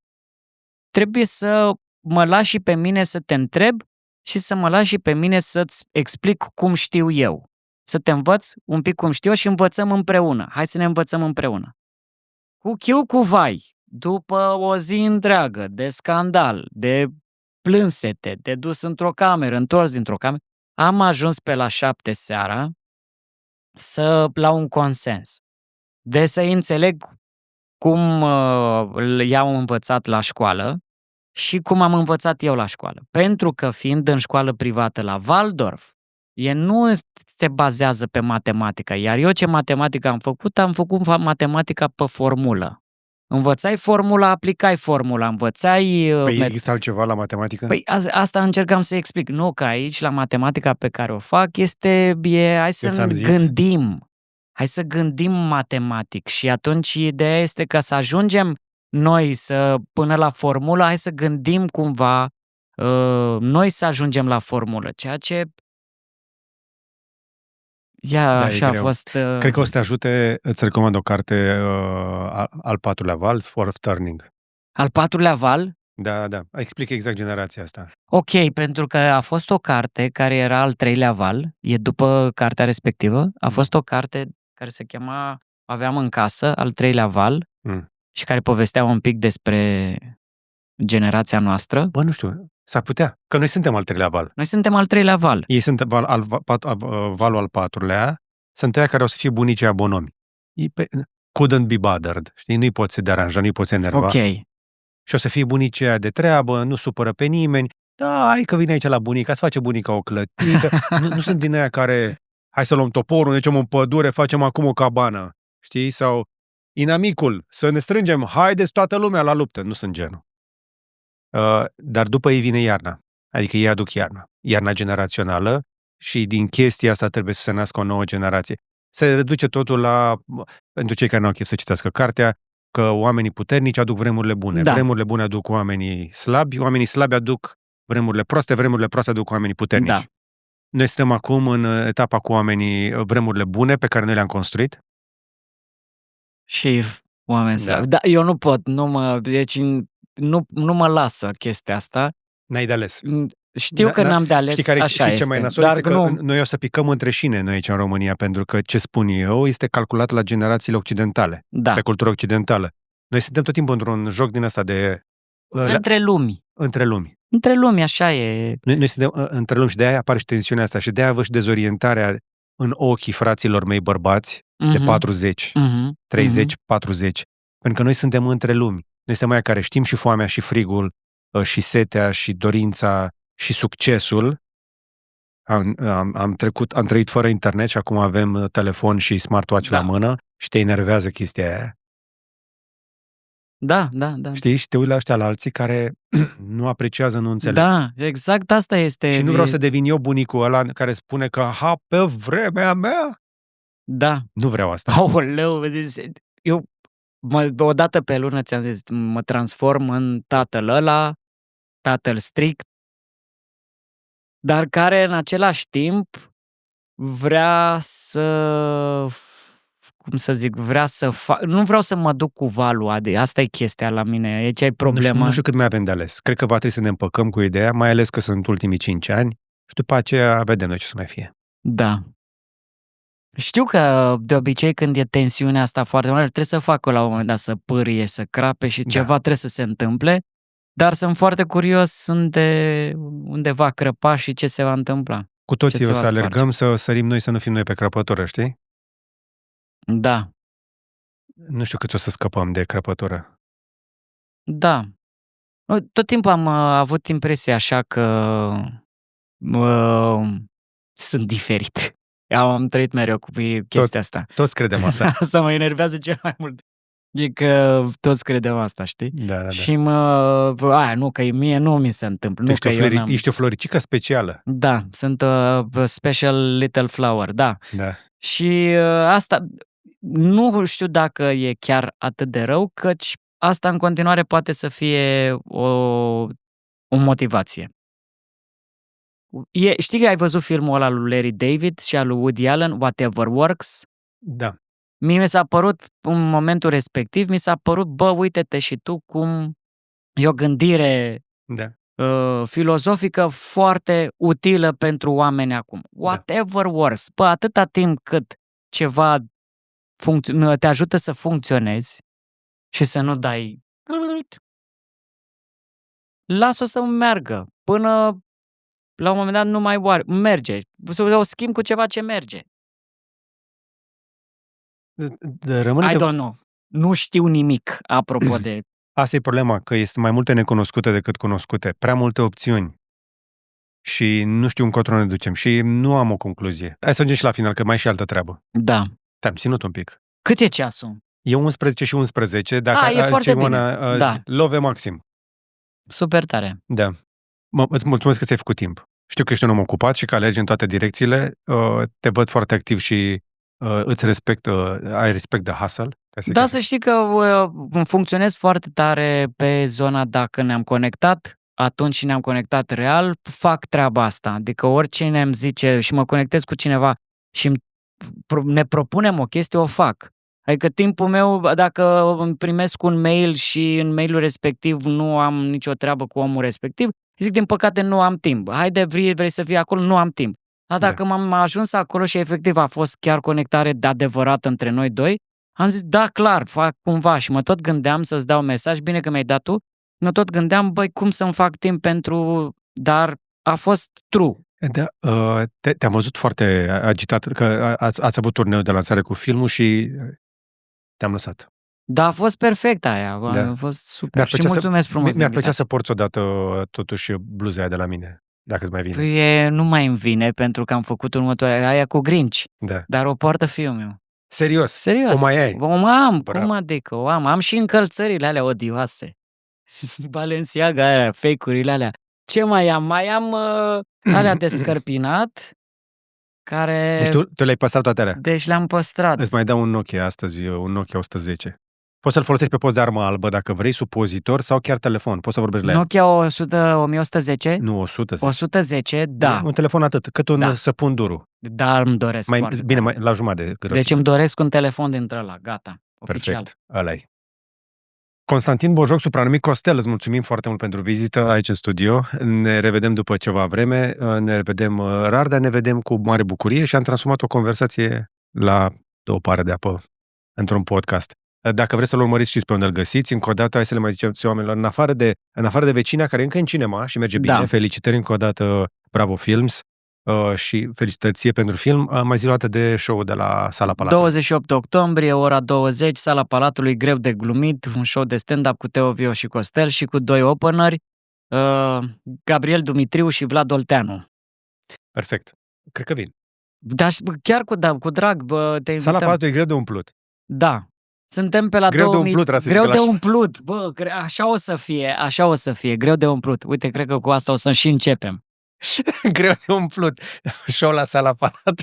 trebuie să mă lași și pe mine să te întreb și să mă lași și pe mine să-ți explic cum știu eu. Să te învăț un pic cum știu eu și învățăm împreună. Hai să ne învățăm împreună. Cu chiu cu vai, după o zi întreagă de scandal, de plânsete, de dus într-o cameră, întors dintr-o cameră, am ajuns pe la 7 seara la un consens. De să înțeleg cum i-au învățat la școală și cum am învățat eu la școală. Pentru că fiind în școală privată la Waldorf, nu se bazează pe matematică. Iar eu ce matematică am făcut matematica pe formulă. Învățai formula, aplicai formula, învățai... Păi există altceva la matematică? Păi asta încercam să explic. Nu, că aici, la matematica pe care o fac, hai să gândim. Hai să gândim matematic. Și atunci ideea este ca să ajungem noi până la formulă, hai să gândim cumva noi să ajungem la formulă. Ceea ce așa a fost... Cred că o să te ajute, îți recomand o carte, Al patrulea val, Fourth Turning. Al patrulea val? Da. Explică exact generația asta. Ok, pentru că a fost o carte care era al treilea val, e după cartea respectivă, a fost o carte care se chema Aveam în casă, al treilea val, și care povestea un pic despre generația noastră. Bă, nu știu, s-ar putea, că noi suntem al treilea val. Noi suntem al treilea val. Ei sunt valul al patrulea, sunt aia care o să fie bunicii abonomi. Couldn't be bothered, știi, nu-i poți să deranja, nu-i poți să enerva. Ok. Și o să fie bunicii aia de treabă, nu supără pe nimeni. Da, hai că vine aici la bunica, să face bunica o clătită. nu sunt din aia care, hai să luăm toporul, ne ducem în pădure, facem acum o cabană. Știi? Sau inamicul, să ne strângem, haideți toată lumea la luptă. Nu sunt genul. Dar după ei vine iarna. Adică ei aduc iarna. Iarna generațională și din chestia asta trebuie să se nască o nouă generație. Se reduce totul pentru cei care nu au chef să citească cartea, că oamenii puternici aduc vremurile bune. Da. Vremurile bune aduc oamenii slabi aduc vremurile proaste aduc oamenii puternici. Da. Noi suntem acum în etapa cu vremurile bune pe care noi le-am construit. Și oameni slabi. Da, eu nu pot, deci nu mă lasă chestia asta. N-ai de ales. Știu că n-am de ales, știi ce mai nasol este că noi o să picăm între șine noi aici în România, pentru că ce spun eu este calculat la generațiile occidentale, pe cultura occidentală. Noi suntem tot timpul într-un joc din ăsta de... Între lumi. Între lumi, așa e. Noi suntem între lumi și de-aia apare și tensiunea asta și de-aia văd și dezorientarea în ochii fraților mei bărbați de 40, 30, 40. Pentru că noi suntem între lumi. Noi suntem aia care știm și foamea și frigul și setea și dorința și succesul. Am trăit fără internet și acum avem telefon și smartwatch la mână și te enervează chestia aia. Da. Știi? Și te uiți la ăștia la alții care nu apreciază, nu înțeleg. Da, exact asta este. Și nu vreau să devin eu bunicul ăla care spune că pe vremea mea. Da. Nu vreau asta. Aoleu, eu odată pe lună ți-am zis, mă transform în tatăl ăla, tatăl strict, dar care în același timp vrea să cum să zic, nu vreau să mă duc cu valul, Adi. Asta e chestia la mine, aici e problema. Nu știu cât mai avem de ales. Cred că va trebui să ne împăcăm cu ideea, mai ales că sunt ultimii 5 ani și după aceea vedem noi ce să mai fie. Da. Știu că de obicei când e tensiunea asta foarte mare, trebuie să facă la un moment dat să pârie, să crape și ceva trebuie să se întâmple, dar sunt foarte curios unde va crăpa și ce se va întâmpla. Cu toții o să alergăm să sărim noi, să nu fim noi pe crăpătură, știi? Da. Nu știu cât o să scăpăm de crăpătură. Da. Tot timpul am avut impresia așa că sunt diferit. Am trăit mereu cu chestia asta. Toți credem asta. Asta mă enervează cel mai mult. E că toți credem asta, știi? Da. Și nu, că mie nu mi se întâmplă. Ești o floricică specială. Da, sunt special little flower, da. Și asta, nu știu dacă e chiar atât de rău, căci asta în continuare poate să fie o motivație. Știi că ai văzut filmul ăla lui Larry David și al lui Woody Allen, Whatever Works? Da. Mie mi s-a părut, în momentul respectiv, uite-te și tu cum e o gândire filozofică foarte utilă pentru oameni acum. Whatever works. Atâta timp cât ceva te ajută să funcționezi și să nu dai... Lasă-o să meargă până la un moment dat nu mai merge. O schimb cu ceva ce merge. I don't know. Nu știu nimic apropo de... Asta e problema, că este mai multe necunoscute decât cunoscute. Prea multe opțiuni. Și nu știu încotro ne ducem. Și nu am o concluzie. Hai să ajungem și la final, că mai e și altă treabă. Da. Te-am ținut un pic. Cât e ceasul? E 11 și 11. Dacă e foarte bine. Love maxim. Super tare. Da. Îți mulțumesc că ți-ai făcut timp. Știu că ești un om ocupat și că alergi în toate direcțiile. Te văd foarte activ și ai respect de hustle. Da, să știi că funcționez foarte tare pe zona dacă ne-am conectat, atunci ne-am conectat real, fac treaba asta. Adică orice ne-am zice și mă conectez cu cineva și ne propunem o chestie, o fac. Adică timpul meu, dacă îmi primesc un mail și în mailul respectiv nu am nicio treabă cu omul respectiv, zic, din păcate nu am timp. Haide, vrei să fii acolo? Nu am timp. Dar dacă m-am ajuns acolo și efectiv a fost chiar conectare de adevărată între noi doi, am zis, da, clar, fac cumva. Și mă tot gândeam să-ți dau mesaj, bine că mi-ai dat tu, mă tot gândeam, cum să-mi fac timp pentru... Dar a fost true. Da, te-am văzut foarte agitat, că ați avut turneu de lansare cu filmul și te-am lăsat. Da, a fost perfect aia, a fost super. Și mulțumesc frumos. Mi-ar plăcea să porți odată totuși bluza aia de la mine, dacă îți mai vine. Nu mai îmi vine, pentru că am făcut următoarea, aia cu Grinch, dar o poartă fiul meu. Serios? O mai ai? O am, cum adică, o am. Am și încălțările alea odioase. Balenciaga aia, fake-urile alea. Ce mai am? Mai am alea de scărpinat, care... Deci tu le-ai păstrat toate alea? Deci le-am păstrat. Îți mai dau un Nokia astăzi, un Nokia 110. Poți să-l folosești pe post de armă albă dacă vrei, supozitor sau chiar telefon. Poți să vorbești la el. Nokia 1110? Nu, 110. 110, da. Un telefon atât, cât un săpun duru. Da, îmi doresc foarte bine, la jumătate de grăsime. Deci îmi doresc un telefon dintre ăla, gata, oficial. Perfect, ăla-i. Constantin Bojoc, supranumit Costel, îți mulțumim foarte mult pentru vizită aici în studio. Ne revedem după ceva vreme, ne revedem rar, dar ne vedem cu mare bucurie și am transformat o conversație la 2 pare de apă într-un podcast. Dacă vreți să-l urmăriți, știți pe unde îl găsiți. Încă o dată, hai să le mai zicem oamenilor, în afară de Vecina, care încă e în cinema și merge bine, felicitări încă o dată, Bravo Films și felicitări pentru film. Mai zi o dată de show de la Sala Palatului. 28 octombrie, ora 20, Sala Palatului, greu de glumit, un show de stand-up cu Teo Vio și Costel și cu 2 openeri, Gabriel Dumitriu și Vlad Olteanu. Perfect. Cred că vin. Da, chiar cu drag te invităm. Sala Palatului e greu de umplut. Da. Suntem pe la greu 2000... de umplut, greu de umplut. Bă, așa o să fie, greu de umplut. Uite, cred că cu asta o să și începem. Greu de umplut. Show la Sala Palat.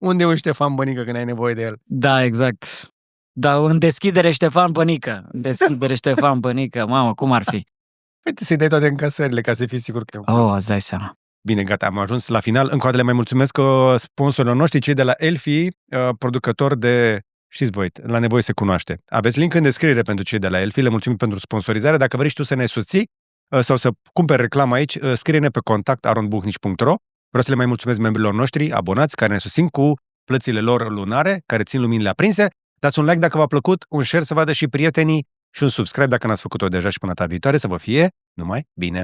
Unde e un Ștefan Bănică când ai nevoie de el? Da, exact. Da, în deschidere Ștefan Bănică. În deschidere Ștefan Bănică. Mamă, cum ar fi? Uite, să-i dai toate încasările ca să fii sigur că... Îți dai seama. Bine, gata, am ajuns la final. Încă o dată le mai mulțumesc sponsorilor noștri, cei de la Elfi, producător de, știți voi, la nevoie se cunoaște. Aveți link în descriere pentru cei de la Elfi, le mulțumim pentru sponsorizare. Dacă vrei și tu să ne susții sau să cumperi reclamă aici, scrie-ne pe contact@aronbuhnich.ro. Vreau să le mai mulțumesc membrilor noștri, abonați, care ne susțin cu plățile lor lunare, care țin luminile aprinse. Dați un like dacă v-a plăcut, un share să vadă și prietenii și un subscribe dacă n-ați făcut-o deja și până data viitoare, să vă fie numai bine.